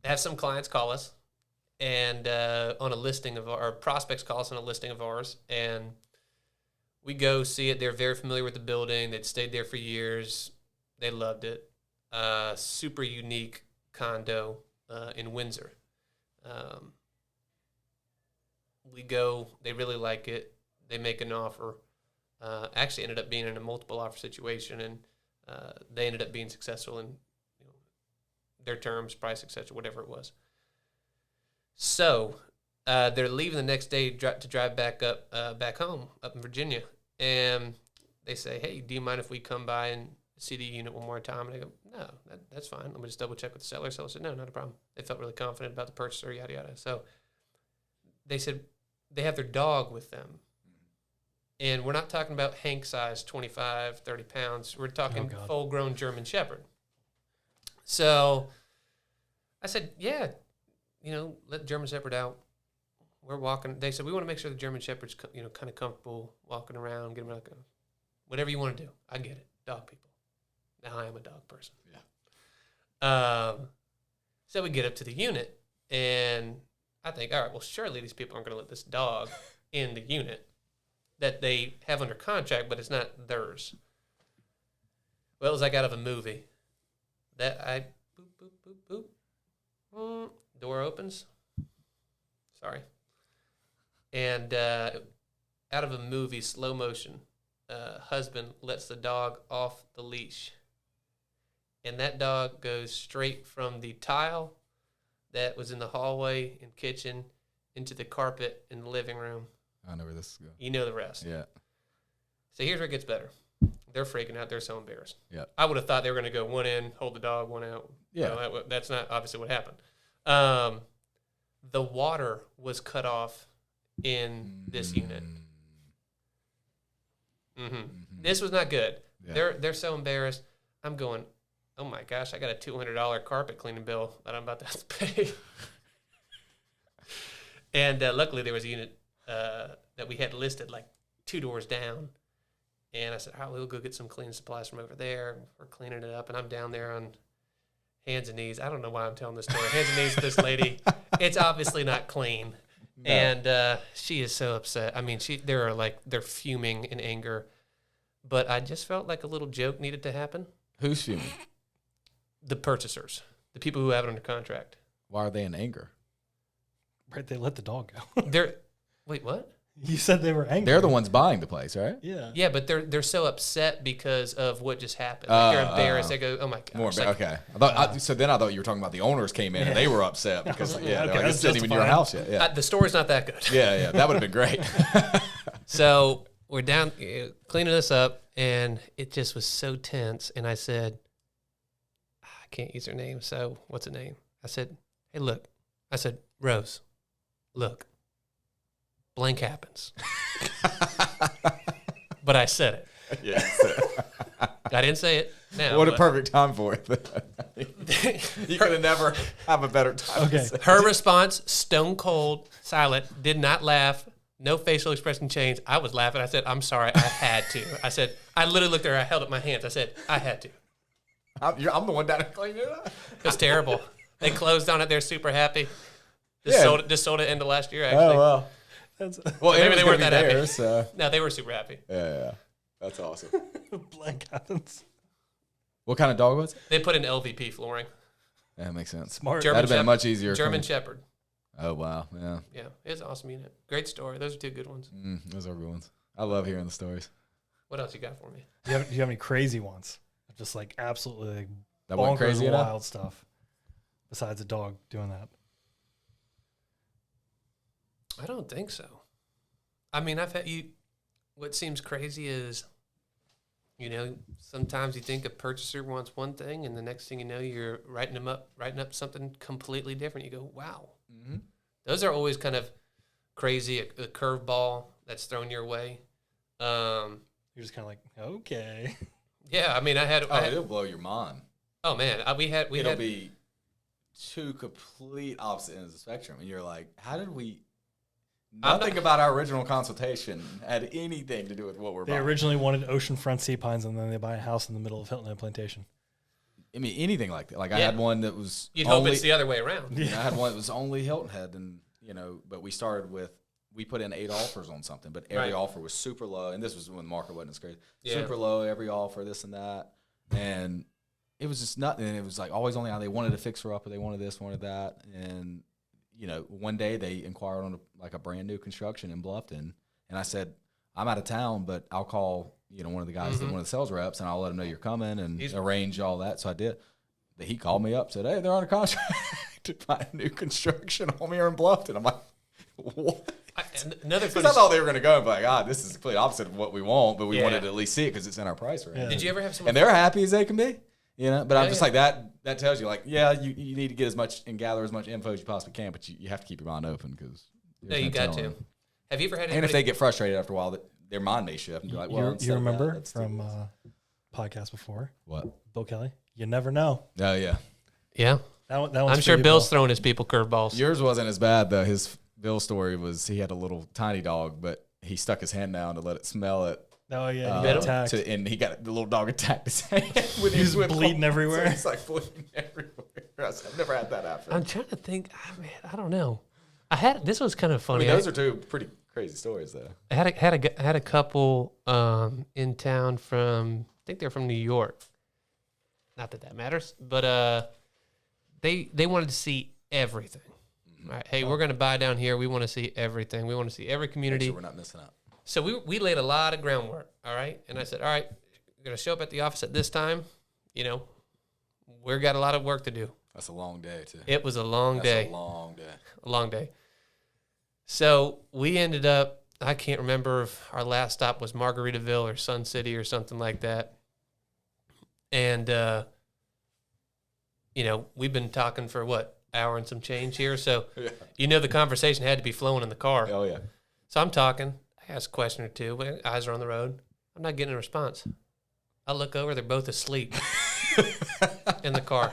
Speaker 3: Have some clients call us and on a listing of our prospects call us on a listing of ours, and we go see it. They're very familiar with the building. They'd stayed there for years. They loved it. Super unique condo in Windsor. We go. They really like it. They make an offer. Actually ended up being in a multiple offer situation, and they ended up being successful in their terms, price, etc., whatever it was. So they're leaving the next day to drive back home, up in Virginia. And they say, hey, do you mind if we come by and see the unit one more time? And I go, no, that's fine. Let me just double check with the seller. Seller said, no, not a problem. They felt really confident about the purchaser, yada, yada. So they said they have their dog with them. And we're not talking about Hank size, 25, 30 pounds. We're talking full-grown German Shepherd. So I said, yeah, let the German Shepherd out. We're walking. They said, we want to make sure the German Shepherd's, kind of comfortable walking around, get him out. Whatever you want to do. I get it. Dog people. Now I am a dog person. Yeah. So we get up to the unit, and I think, all right, well, surely these people aren't going to let this dog in the unit that they have under contract, but it's not theirs. Well, it was like out of a movie. Door opens. Sorry. And out of a movie, slow motion, husband lets the dog off the leash. And that dog goes straight from the tile that was in the hallway and kitchen into the carpet in the living room.
Speaker 2: I know where this is going.
Speaker 3: You know the rest.
Speaker 2: Yeah.
Speaker 3: So here's where it gets better. They're freaking out. They're so embarrassed.
Speaker 2: Yeah.
Speaker 3: I would have thought they were going to go one in, hold the dog, one out.
Speaker 2: Yeah.
Speaker 3: That's not obviously what happened. The water was cut off in this unit. This was not good. Yeah. They're so embarrassed. I'm going, oh my gosh, I got a $200 carpet cleaning bill that I'm about to have to pay. And luckily there was a unit that we had listed like 2 doors down. And I said, all right, we'll go get some cleaning supplies from over there. We're cleaning it up. And I'm down there on hands and knees. I don't know why I'm telling this story. Hands and knees with this lady. It's obviously not clean. No. And she is so upset. I mean, they're fuming in anger. But I just felt like a little joke needed to happen.
Speaker 2: Who's fuming?
Speaker 3: The purchasers. The people who have it under contract.
Speaker 2: Why are they in anger?
Speaker 1: Right, they let the dog go.
Speaker 3: Wait, what?
Speaker 1: You said they were angry.
Speaker 2: They're the ones buying the place, right?
Speaker 1: Yeah.
Speaker 3: Yeah, but they're so upset because of what just happened. Like they're embarrassed. They go, "Oh my gosh!"
Speaker 2: Okay. So then I thought you were talking about the owners came in and they were upset because it's not even your house yet. Yeah.
Speaker 3: The story's not that good.
Speaker 2: Yeah, that would have been great.
Speaker 3: So we're down cleaning this up, and it just was so tense. And I said, I can't use her name. So what's her name? I said, hey, look. I said, Rose, look. Blank happens. But I said it.
Speaker 2: Yes.
Speaker 3: I didn't say it now.
Speaker 2: What a perfect time for it. You could have never have a better time.
Speaker 1: Okay.
Speaker 3: Her response, stone cold, silent, did not laugh, no facial expression changed. I was laughing. I said, I'm sorry, I had to. I said, I literally looked at her, I held up my hands. I said, I had to.
Speaker 2: I'm the one down there cleaning it up.
Speaker 3: It was terrible. They closed on it. They're super happy. Just sold it end of last year, actually.
Speaker 2: Oh, well. Well,
Speaker 3: maybe they weren't that happy.
Speaker 2: So.
Speaker 3: No, they were super happy.
Speaker 2: Yeah. That's awesome.
Speaker 1: Blank happens.
Speaker 2: What kind of dog was it?
Speaker 3: They put in LVP flooring.
Speaker 2: Yeah, that makes sense.
Speaker 1: Smart.
Speaker 2: That'd have been much easier.
Speaker 3: German Shepherd.
Speaker 2: Oh, wow. Yeah.
Speaker 3: Yeah, it's an awesome unit. Great story. Those are 2 good ones.
Speaker 2: Those are good ones. I love hearing the stories.
Speaker 3: What else you got for me?
Speaker 1: Do you have any crazy ones? Just like absolutely like
Speaker 2: that went crazy
Speaker 1: wild stuff besides a dog doing that?
Speaker 3: I don't think so. I mean, I've had what seems crazy is, sometimes you think a purchaser wants one thing, and the next thing you know, you're writing up something completely different. You go, wow. Mm-hmm. Those are always kind of crazy, a curveball that's thrown your way.
Speaker 1: You're just kind of like, okay.
Speaker 3: Yeah, I mean,
Speaker 2: it'll blow your mind.
Speaker 3: Oh, man. It'll
Speaker 2: be 2 complete opposite ends of the spectrum, and you're like, how did we... Nothing about our original consultation had anything to do with what we're buying.
Speaker 1: They originally wanted oceanfront sea pines, and then they buy a house in the middle of Hilton Head Plantation.
Speaker 2: I mean, anything like that. Like, I had one that was
Speaker 3: You'd hope it's the other way around.
Speaker 2: Yeah. I had one that was only Hilton Head, and, but we put in 8 offers on something, but every offer was super low, and this was when the market wasn't as crazy. Yeah. Super low, every offer, this and that, and it was just nothing. And it was like always only how they wanted to fix her up, or they wanted this, wanted that, and... one day they inquired on a brand new construction in Bluffton, and I said, I'm out of town, but I'll call, one of the guys, one of the sales reps, and I'll let them know you're coming and arrange all that. So I did. He called me up, said, hey, they're on a contract to find new construction home here in Bluffton. I'm like, what? I thought they were going to go and be like, this is the complete opposite of what we want, but we wanted to at least see it because it's in our price range.
Speaker 3: Yeah. Did you ever have someone?
Speaker 2: And they're happy as they can be. But I'm just like that. That tells you, like, you need to get as much and gather as much info as you possibly can, but you have to keep your mind open because.
Speaker 3: No, you got to. Have you ever had?
Speaker 2: And if they get frustrated after a while, their mind may shift and be like, "Well,
Speaker 1: you remember from podcast before?
Speaker 2: What?
Speaker 1: Bill Kelly. You never know.
Speaker 2: Oh yeah.
Speaker 3: Yeah.
Speaker 1: That one's
Speaker 3: I'm sure Bill's throwing his people curveballs.
Speaker 2: Yours wasn't as bad though. His Bill story was he had a little tiny dog, but he stuck his hand down to let it smell it.
Speaker 1: Oh yeah, he got attacked.
Speaker 2: And he got the little dog attacked his hand.
Speaker 1: He was bleeding everywhere.
Speaker 2: So it's like bleeding everywhere. I've never had that happen.
Speaker 3: I'm trying to think. I don't know. This was kind of funny.
Speaker 2: Those are 2 pretty crazy stories though.
Speaker 3: I had a couple in town from, I think they're from New York. not that matters, but they wanted to see everything. Mm-hmm. Right? Hey, we're going to buy down here. We want to see everything. We want to see every community.
Speaker 2: Make sure we're not missing out.
Speaker 3: So we laid a lot of groundwork, all right? And I said, all right, we're going to show up at the office at this time. You know, we've got a lot of work to do.
Speaker 2: That's a long day, too.
Speaker 3: It was a long day.
Speaker 2: A long day.
Speaker 3: A long day. So we ended up, I can't remember if our last stop was Margaritaville or Sun City or something like that. And, you know, we've been talking for, hour and some change here. So, you know, the conversation had to be flowing in the car.
Speaker 2: Oh, yeah.
Speaker 3: So I'm talking. I ask a question or two. My eyes are on the road. I'm not getting a response. I look over. They're both asleep in the car.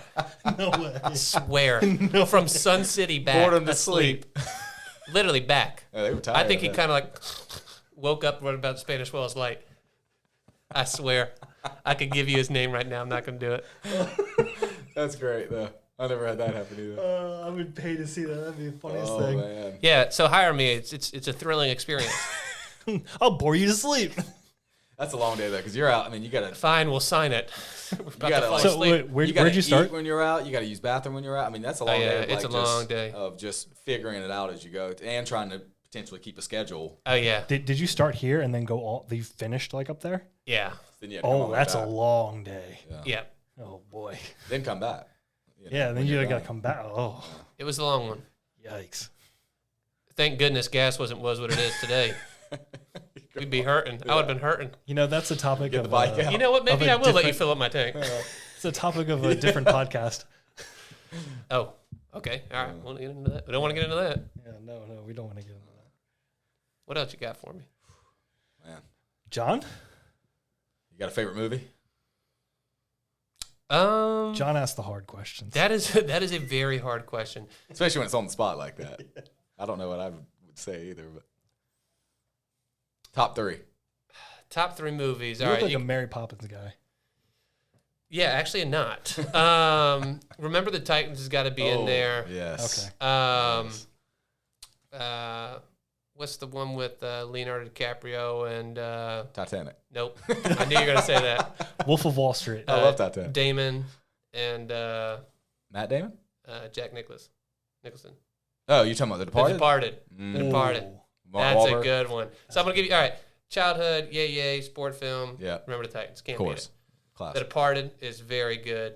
Speaker 1: No way.
Speaker 3: I swear. No. From Sun City back.
Speaker 2: Bored them to sleep.
Speaker 3: Literally back.
Speaker 2: Yeah, they were tired.
Speaker 3: I think he kind of like woke up right about Spanish Wells Light. I swear. I could give you his name right now. I'm not going to do it.
Speaker 2: That's great, though. I never had that happen either.
Speaker 1: I would pay to see that. That'd be the funniest thing.
Speaker 2: Man.
Speaker 3: Yeah, so hire me. It's a thrilling experience.
Speaker 1: I'll bore you to sleep.
Speaker 2: That's a long day, though, because you're out. I mean, you got to...
Speaker 3: Fine, we'll sign it.
Speaker 1: So where'd you start?
Speaker 2: When you're out, you got to use bathroom when you're out. I mean, that's a long day.
Speaker 3: It's a long day.
Speaker 2: Of just figuring it out as you go and trying to potentially keep a schedule.
Speaker 3: Oh, yeah.
Speaker 1: Did you start here and then go you finished like up there?
Speaker 3: Yeah.
Speaker 2: Then
Speaker 1: that's a long day.
Speaker 3: Yeah.
Speaker 1: Oh, boy.
Speaker 2: Then come back.
Speaker 1: Yeah, then you got to come back. Oh.
Speaker 3: It was a long one.
Speaker 1: Yikes.
Speaker 3: Thank goodness gas was what it is today. We'd be hurting. I would have been hurting.
Speaker 1: You know, that's a topic
Speaker 2: of... the bike out.
Speaker 3: You know what? Maybe I will let you fill up my tank.
Speaker 1: It's a topic of a different podcast.
Speaker 3: Oh, okay. All right. We'll get into that. We don't want to get into that.
Speaker 1: Yeah, no, we don't want to get into that.
Speaker 3: What else you got for me?
Speaker 2: Man.
Speaker 1: John?
Speaker 2: You got a favorite movie?
Speaker 1: John asked the hard questions.
Speaker 3: That is a very hard question.
Speaker 2: Especially when it's on the spot like that. I don't know what I would say either, but... Top 3.
Speaker 3: Top 3 movies.
Speaker 1: You look like a Mary Poppins guy.
Speaker 3: Yeah, actually not. Remember the Titans has got to be in there.
Speaker 2: Yes.
Speaker 3: Okay. What's the one with Leonardo DiCaprio and...
Speaker 2: Titanic.
Speaker 3: Nope. I knew you were going to say that.
Speaker 1: Wolf of Wall Street.
Speaker 2: I love Titanic.
Speaker 3: Damon and...
Speaker 2: Matt Damon?
Speaker 3: Jack Nicholson.
Speaker 2: Oh, you're talking about The Departed?
Speaker 3: The Departed. The Departed. That's a good one. So I'm going to give you... All right. Childhood, yay, sport film.
Speaker 2: Yeah.
Speaker 3: Remember the Titans. Can't
Speaker 2: beat
Speaker 3: it.
Speaker 2: Classic.
Speaker 3: The Departed is very good.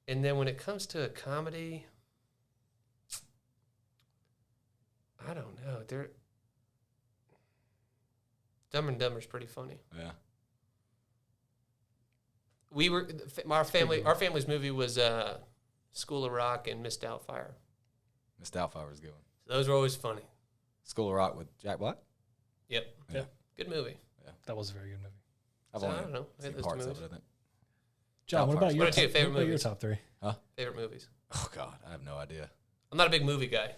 Speaker 3: And then when it comes to a comedy... I don't know. Dumb and Dumber's pretty funny.
Speaker 2: Yeah.
Speaker 3: Our family's movie was School of Rock and Miss Doubtfire.
Speaker 2: Miss Doubtfire was a good one.
Speaker 3: Those were always funny.
Speaker 2: School of Rock with Jack Black?
Speaker 3: Yep.
Speaker 2: Yeah.
Speaker 3: Good movie.
Speaker 1: Yeah. That was a very good movie.
Speaker 3: I don't know.
Speaker 2: I think parts of it, I think.
Speaker 1: John, what about your
Speaker 3: favorite
Speaker 1: top 3?
Speaker 2: Huh?
Speaker 3: Favorite movies.
Speaker 2: Oh, God. I have no idea.
Speaker 3: I'm not a big movie guy.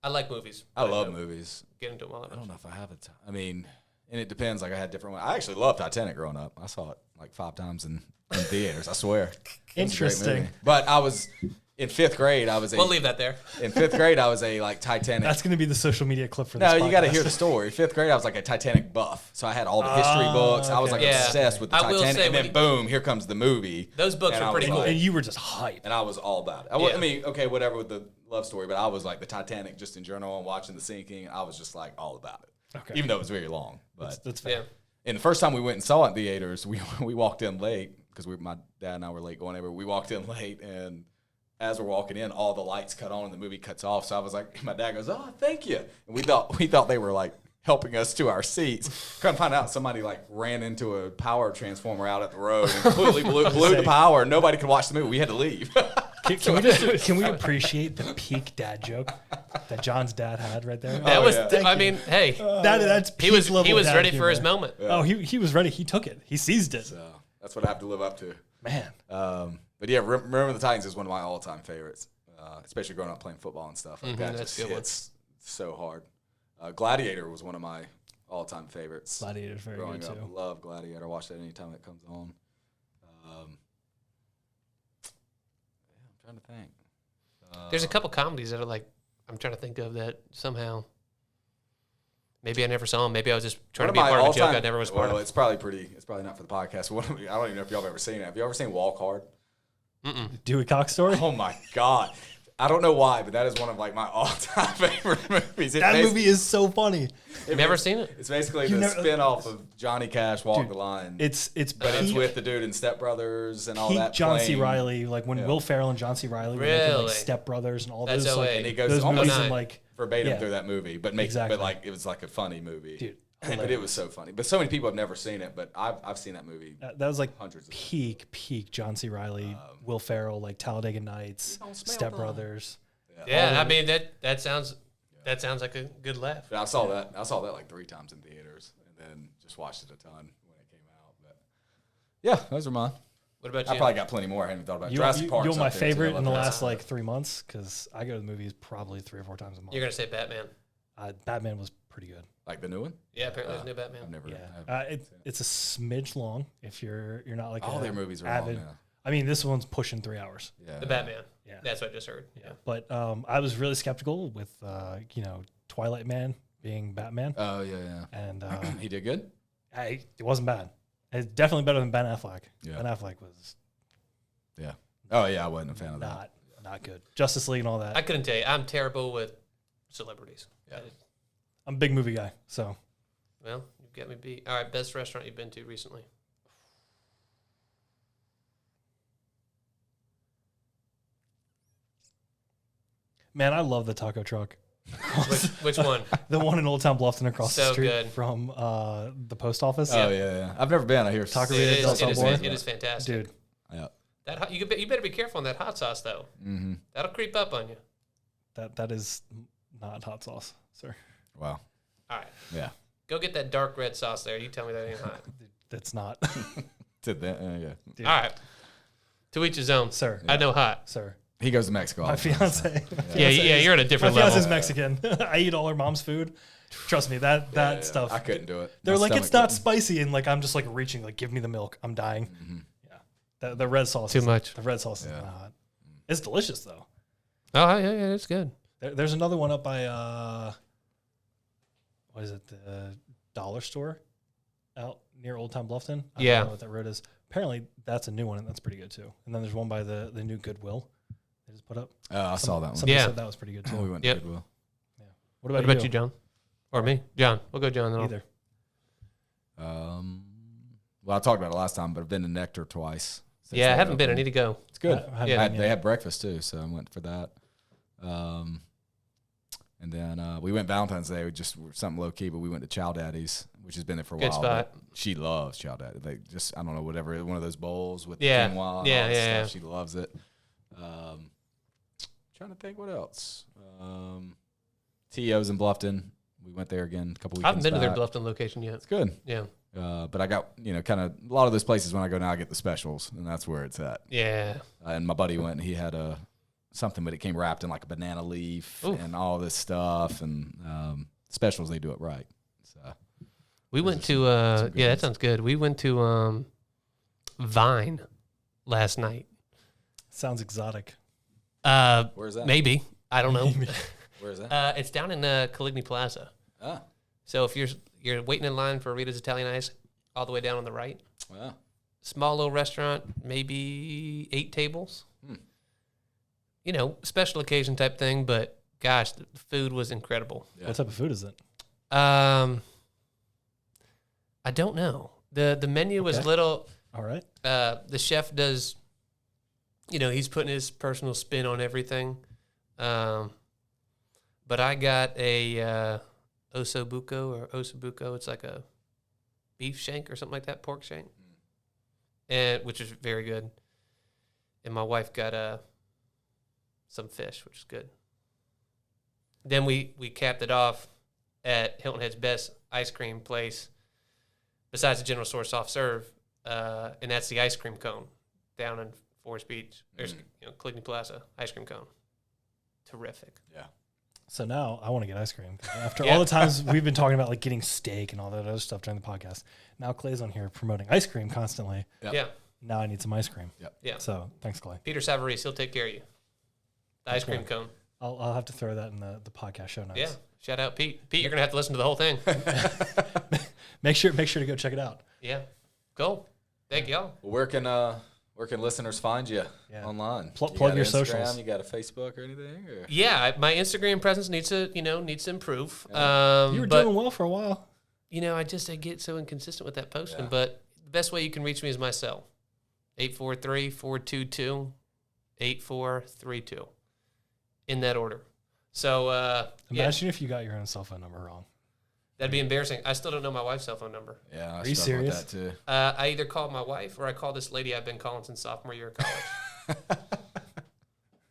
Speaker 3: I like movies.
Speaker 2: I love movies.
Speaker 3: Get into them all.
Speaker 2: I don't know if I have it. I mean, and it depends. Like, I had different ones. I actually loved Titanic growing up. I saw it like 5 times in theaters, I swear.
Speaker 1: Interesting.
Speaker 2: But I was... In 5th grade,
Speaker 3: we'll leave that there.
Speaker 2: In 5th grade, I was a Titanic.
Speaker 1: That's going to be the social media clip for this podcast.
Speaker 2: No, you got to hear the story. 5th grade, I was like a Titanic buff. So I had all the history books. Okay. I was obsessed with the Titanic. And then boom, here comes the movie.
Speaker 3: Those books were pretty cool.
Speaker 1: And you were just hyped.
Speaker 2: And I was all about it. I mean, okay, whatever with the love story, but I was like the Titanic just in general and watching the sinking. I was just like all about it. Okay. Even though it was very long. But
Speaker 1: that's fair. Yeah.
Speaker 2: And the first time we went and saw it in theaters, we walked in late because my dad and I were late going over. We walked in late and as we're walking in, all the lights cut on and the movie cuts off. So I was like, my dad goes, "Oh, thank you." And we thought they were like helping us to our seats. Come find out somebody like ran into a power transformer out at the road and completely blew the power. Nobody could watch the movie. We had to leave.
Speaker 1: Can we appreciate the peak dad joke that John's dad had right there?
Speaker 3: That was. I mean, hey,
Speaker 1: that's peak level.
Speaker 3: He was ready
Speaker 1: humor.
Speaker 3: for his moment.
Speaker 1: Yeah. Oh, he was ready. He took it. He seized it.
Speaker 2: So that's what I have to live up to,
Speaker 1: man.
Speaker 2: But yeah, Remember the Titans is one of my all-time favorites, especially growing up playing football and stuff. Like that just hits so hard. Gladiator was one of my all-time favorites.
Speaker 1: Gladiator's very
Speaker 2: growing
Speaker 1: good
Speaker 2: up.
Speaker 1: too.
Speaker 2: Love Gladiator. Watch that anytime it comes on. I'm trying to think.
Speaker 3: There's a couple comedies that are like I'm trying to think of that somehow. Maybe I never saw them. Maybe I was just trying to be a part of a joke I never was part of.
Speaker 2: It's probably not for the podcast. I don't even know if y'all have ever seen it. Have you ever seen Walk Hard?
Speaker 1: Dewey Cox story?
Speaker 2: Oh my God. I don't know why, but that is one of like my all-time favorite movies.
Speaker 1: That movie is so funny.
Speaker 3: You've never seen it?
Speaker 2: It's basically the spin-off of Johnny Cash, Walk the Line.
Speaker 1: It's
Speaker 2: with the dude in Step Brothers and all that.
Speaker 1: John C. Reilly, like when Will Ferrell and John C. Reilly were making like Step Brothers and all those. Like,
Speaker 2: and he goes
Speaker 1: those
Speaker 2: almost
Speaker 1: movies and like
Speaker 2: verbatim through that movie, but like it was like a funny movie.
Speaker 1: Dude.
Speaker 2: But it was so funny. But so many people have never seen it, but I've seen that movie.
Speaker 1: That was like
Speaker 2: hundreds of
Speaker 1: peak John C. Reilly, Will Ferrell, like Talladega Nights, Step Brothers.
Speaker 3: Yeah, I mean that sounds like a good laugh.
Speaker 2: Yeah, I saw that like 3 times in theaters, and then just watched it a ton when it came out. But yeah, those are mine.
Speaker 3: What about you?
Speaker 2: I probably got plenty more. I haven't thought about Jurassic Park.
Speaker 1: You're my favorite in the last like 3 months because I go to the movies probably 3 or 4 times a month.
Speaker 3: You're gonna say Batman?
Speaker 1: Batman was pretty good.
Speaker 2: Like the new one?
Speaker 3: Yeah, apparently there's a new Batman.
Speaker 2: I've never.
Speaker 1: Yeah, it's a smidge long if you're not like
Speaker 2: all their movies are
Speaker 1: avid.
Speaker 2: long now.
Speaker 1: I mean, this one's pushing 3 hours.
Speaker 2: Yeah,
Speaker 3: the Batman.
Speaker 1: Yeah,
Speaker 3: that's what I just heard. Yeah,
Speaker 1: but I was really skeptical with Twilight Man being Batman.
Speaker 2: Oh yeah.
Speaker 1: And
Speaker 2: he did good.
Speaker 1: It wasn't bad. It's definitely better than Ben Affleck.
Speaker 2: Yeah.
Speaker 1: Ben Affleck was.
Speaker 2: Yeah. Oh yeah, I wasn't a fan of that.
Speaker 1: Not good. Justice League and all that.
Speaker 3: I couldn't tell you. I'm terrible with celebrities.
Speaker 2: Yeah.
Speaker 1: I'm a big movie guy, so.
Speaker 3: Well, you've got me beat. All right, best restaurant you've been to recently?
Speaker 1: Man, I love the taco truck.
Speaker 3: Which one?
Speaker 1: The one in Old Town Bluffton across the street
Speaker 3: good.
Speaker 1: from the post office.
Speaker 2: Oh yeah. I've never been. I hear
Speaker 1: Taqueria del Sabor.
Speaker 3: It is fantastic,
Speaker 1: dude.
Speaker 2: Yeah.
Speaker 3: That you better be careful on that hot sauce though.
Speaker 2: Mm-hmm.
Speaker 3: That'll creep up on you.
Speaker 1: That is not hot sauce, sir.
Speaker 2: Wow.
Speaker 3: All right.
Speaker 2: Yeah.
Speaker 3: Go get that dark red sauce there. You tell me that ain't hot.
Speaker 1: That's not.
Speaker 2: Yeah.
Speaker 3: All right. To each his own,
Speaker 1: sir.
Speaker 3: I know hot,
Speaker 1: sir.
Speaker 2: He goes to Mexico.
Speaker 1: My fiance.
Speaker 3: Yeah, you're at a different
Speaker 1: level. My
Speaker 3: level.
Speaker 1: fiance's Mexican. I eat all her mom's food. Trust me, that stuff.
Speaker 2: I couldn't do it.
Speaker 1: They're like, it's not spicy, and like I'm just like reaching, like, give me the milk. I'm dying.
Speaker 2: Mm-hmm.
Speaker 1: Yeah. The red sauce.
Speaker 3: Too much.
Speaker 1: The red sauce is not hot. It's delicious though.
Speaker 3: Oh yeah, it's good.
Speaker 1: There's another one up by what is it? The dollar store out near Old Town Bluffton. I don't know what that road is. Apparently that's a new one, and that's pretty good too. And then there's one by the new Goodwill. They just put up.
Speaker 2: Oh, I saw that one.
Speaker 1: Somebody said that was pretty good too.
Speaker 2: We went to Goodwill.
Speaker 1: Yeah.
Speaker 3: What about you, John? Or me? John. We'll go John.
Speaker 1: Either.
Speaker 2: Well, I talked about it last time, but I've been to Nectar twice.
Speaker 3: Yeah, I haven't been. I need to go.
Speaker 2: It's good. They had breakfast too, so I went for that. And then we went Valentine's Day. We just something low key, but we went to Chow Daddy's, which has been there for a while.
Speaker 3: Good spot.
Speaker 2: She loves Chow Daddy. They just I don't know whatever one of those bowls with
Speaker 3: quinoa
Speaker 2: and all that stuff. She loves it. Trying to think what else. T.O.'s in Bluffton. We went there again a couple weeks.
Speaker 3: I haven't been to their Bluffton location yet.
Speaker 2: It's good.
Speaker 3: Yeah.
Speaker 2: But I got kind of a lot of those places when I go now I get the specials, and that's where it's at.
Speaker 3: Yeah.
Speaker 2: And my buddy went and he had something, but it came wrapped in like a banana leaf and all this stuff, and specials, they do it right. So
Speaker 3: we went to that sounds good. We went to Vine last night.
Speaker 1: Sounds exotic.
Speaker 2: Where's that?
Speaker 3: Maybe. I don't know.
Speaker 2: Where's that?
Speaker 3: It's down in Caligny Plaza.
Speaker 2: Ah.
Speaker 3: So if you're waiting in line for Rita's Italian Ice, all the way down on the right.
Speaker 2: Wow.
Speaker 3: Small little restaurant, maybe 8 tables. Special occasion type thing, but gosh, the food was incredible.
Speaker 1: Yeah. What type of food is it?
Speaker 3: I don't know. The menu was little.
Speaker 1: All right.
Speaker 3: The chef does, he's putting his personal spin on everything. But I got a ossobuco. It's like a beef shank or something like that, pork shank, and which is very good. And my wife got some fish, which is good. Then we capped it off at Hilton Head's best ice cream place, besides the general store soft serve, and that's the ice cream cone down in Forest Beach. There's Caligny Plaza ice cream cone. Terrific.
Speaker 2: Yeah.
Speaker 1: So now I want to get ice cream. After all the times we've been talking about like getting steak and all that other stuff during the podcast, now Clay's on here promoting ice cream constantly.
Speaker 2: Yep.
Speaker 3: Yeah.
Speaker 1: Now I need some ice cream.
Speaker 2: Yep.
Speaker 3: Yeah.
Speaker 1: So thanks, Clay.
Speaker 3: Peter Savarese, he'll take care of you. The ice cream cone.
Speaker 1: I'll have to throw that in the podcast show notes.
Speaker 3: Yeah. Shout out Pete. Pete, you're gonna have to listen to the whole thing.
Speaker 1: make sure to go check it out.
Speaker 3: Yeah. Cool. Thank y'all.
Speaker 2: Well, where can Where can listeners find you online?
Speaker 1: Plug your socials.
Speaker 2: You got a Facebook or anything? Or?
Speaker 3: Yeah, my Instagram presence needs to improve.
Speaker 1: You were doing well for a while.
Speaker 3: I get so inconsistent with that posting. But the best way you can reach me is my cell, 843-422-8432, in that order. So
Speaker 1: imagine if you got your own cell phone number wrong.
Speaker 3: That'd be embarrassing. I still don't know my wife's cell phone number.
Speaker 2: Yeah,
Speaker 1: are you serious?
Speaker 2: With that too.
Speaker 3: I either call my wife or I call this lady I've been calling since sophomore year of college.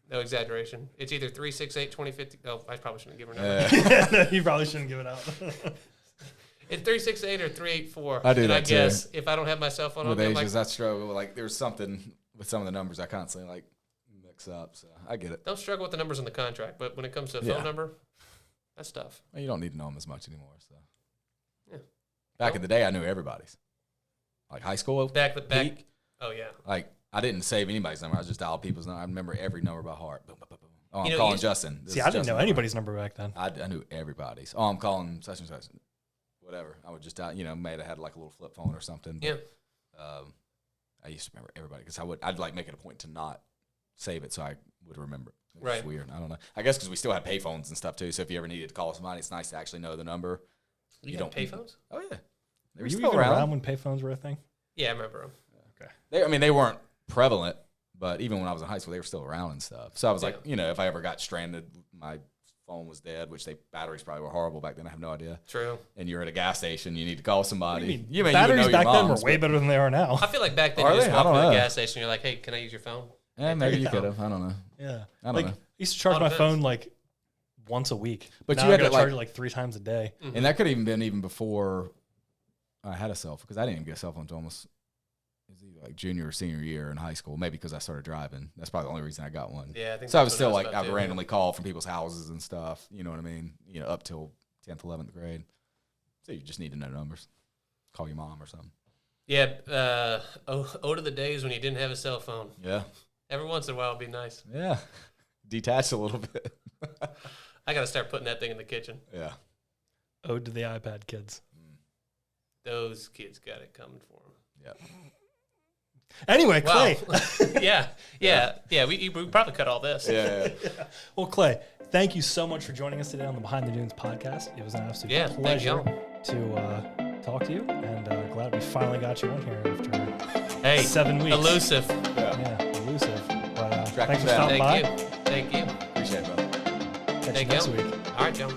Speaker 3: No exaggeration. It's either 368-2050. Oh, I probably shouldn't give her a number.
Speaker 1: No, you probably shouldn't give it out.
Speaker 3: It's 368 or 384.
Speaker 2: I do
Speaker 3: and
Speaker 2: that
Speaker 3: I guess if I don't have my cell phone
Speaker 2: with
Speaker 3: on,
Speaker 2: ages,
Speaker 3: I'm like,
Speaker 2: I struggle. Like there's something with some of the numbers I constantly like mix up. So I get it.
Speaker 3: Don't struggle with the numbers in the contract, but when it comes to a phone number, that's tough.
Speaker 2: Well, you don't need to know them as much anymore. So
Speaker 3: yeah.
Speaker 2: Back in the day, I knew everybody's. Like high school.
Speaker 3: Back.
Speaker 2: Peak,
Speaker 3: Oh yeah.
Speaker 2: Like I didn't save anybody's number. I just dialed people's number. I remember every number by heart. Boom, boom, boom, boom. Oh, I'm calling Justin.
Speaker 1: See, I didn't know anybody's number back then.
Speaker 2: I knew everybody's. Oh, I'm calling such and such. Whatever. I would just dial. May have had like a little flip phone or something. But, I used to remember everybody because I'd like make it a point to not save it so I would remember it. It's weird. I don't know. I guess because we still had payphones and stuff too. So if you ever needed to call somebody, it's nice to actually know the number.
Speaker 3: You don't payphones?
Speaker 2: Oh yeah.
Speaker 1: Were you even around when payphones were a thing?
Speaker 3: Yeah, I remember them.
Speaker 1: Okay.
Speaker 2: They weren't prevalent, but even when I was in high school, they were still around and stuff. So I was like, if I ever got stranded, my phone was dead, which batteries probably were horrible back then. I have no idea.
Speaker 3: True.
Speaker 2: And you're at a gas station, you need to call somebody.
Speaker 1: Batteries back then were way better than they are now.
Speaker 3: I feel like back then you just walk to the gas station, you're like, hey, can I use your phone?
Speaker 2: Yeah, maybe you could have. I don't know.
Speaker 1: Yeah.
Speaker 2: I don't know.
Speaker 1: I used to charge my phone like once a week.
Speaker 2: But
Speaker 1: now
Speaker 2: you had
Speaker 1: to
Speaker 2: to
Speaker 1: charge it like 3 times a day.
Speaker 2: Mm-hmm. And that could have even been before I had a cell phone, because I didn't even get a cell phone until almost like junior or senior year in high school, maybe because I started driving. That's probably the only reason I got one.
Speaker 3: Yeah, I think
Speaker 2: so. I was still like, I would randomly call from people's houses and stuff. You know what I mean? Up till 10th, 11th grade. So you just need to know numbers. Call your mom or something.
Speaker 3: Yeah. To the days when you didn't have a cell phone.
Speaker 2: Yeah.
Speaker 3: Every once in a while it'd be nice.
Speaker 2: Yeah. Detach a little bit.
Speaker 3: I got to start putting that thing in the kitchen.
Speaker 2: Yeah.
Speaker 1: Ode to the iPad kids.
Speaker 3: Those kids got it coming for them.
Speaker 2: Yeah.
Speaker 1: Anyway, Clay.
Speaker 3: Yeah. We probably cut all this.
Speaker 2: Yeah.
Speaker 1: Well, Clay, thank you so much for joining us today on the Behind the Dunes podcast. It was an absolute pleasure to talk to you, and glad we finally got you on here after 7 weeks.
Speaker 3: Elusive.
Speaker 1: Yeah, elusive. But
Speaker 2: thanks for
Speaker 1: stopping by.
Speaker 3: Thank you.
Speaker 2: Appreciate it, brother.
Speaker 1: Catch you next week.
Speaker 3: All right, Joe.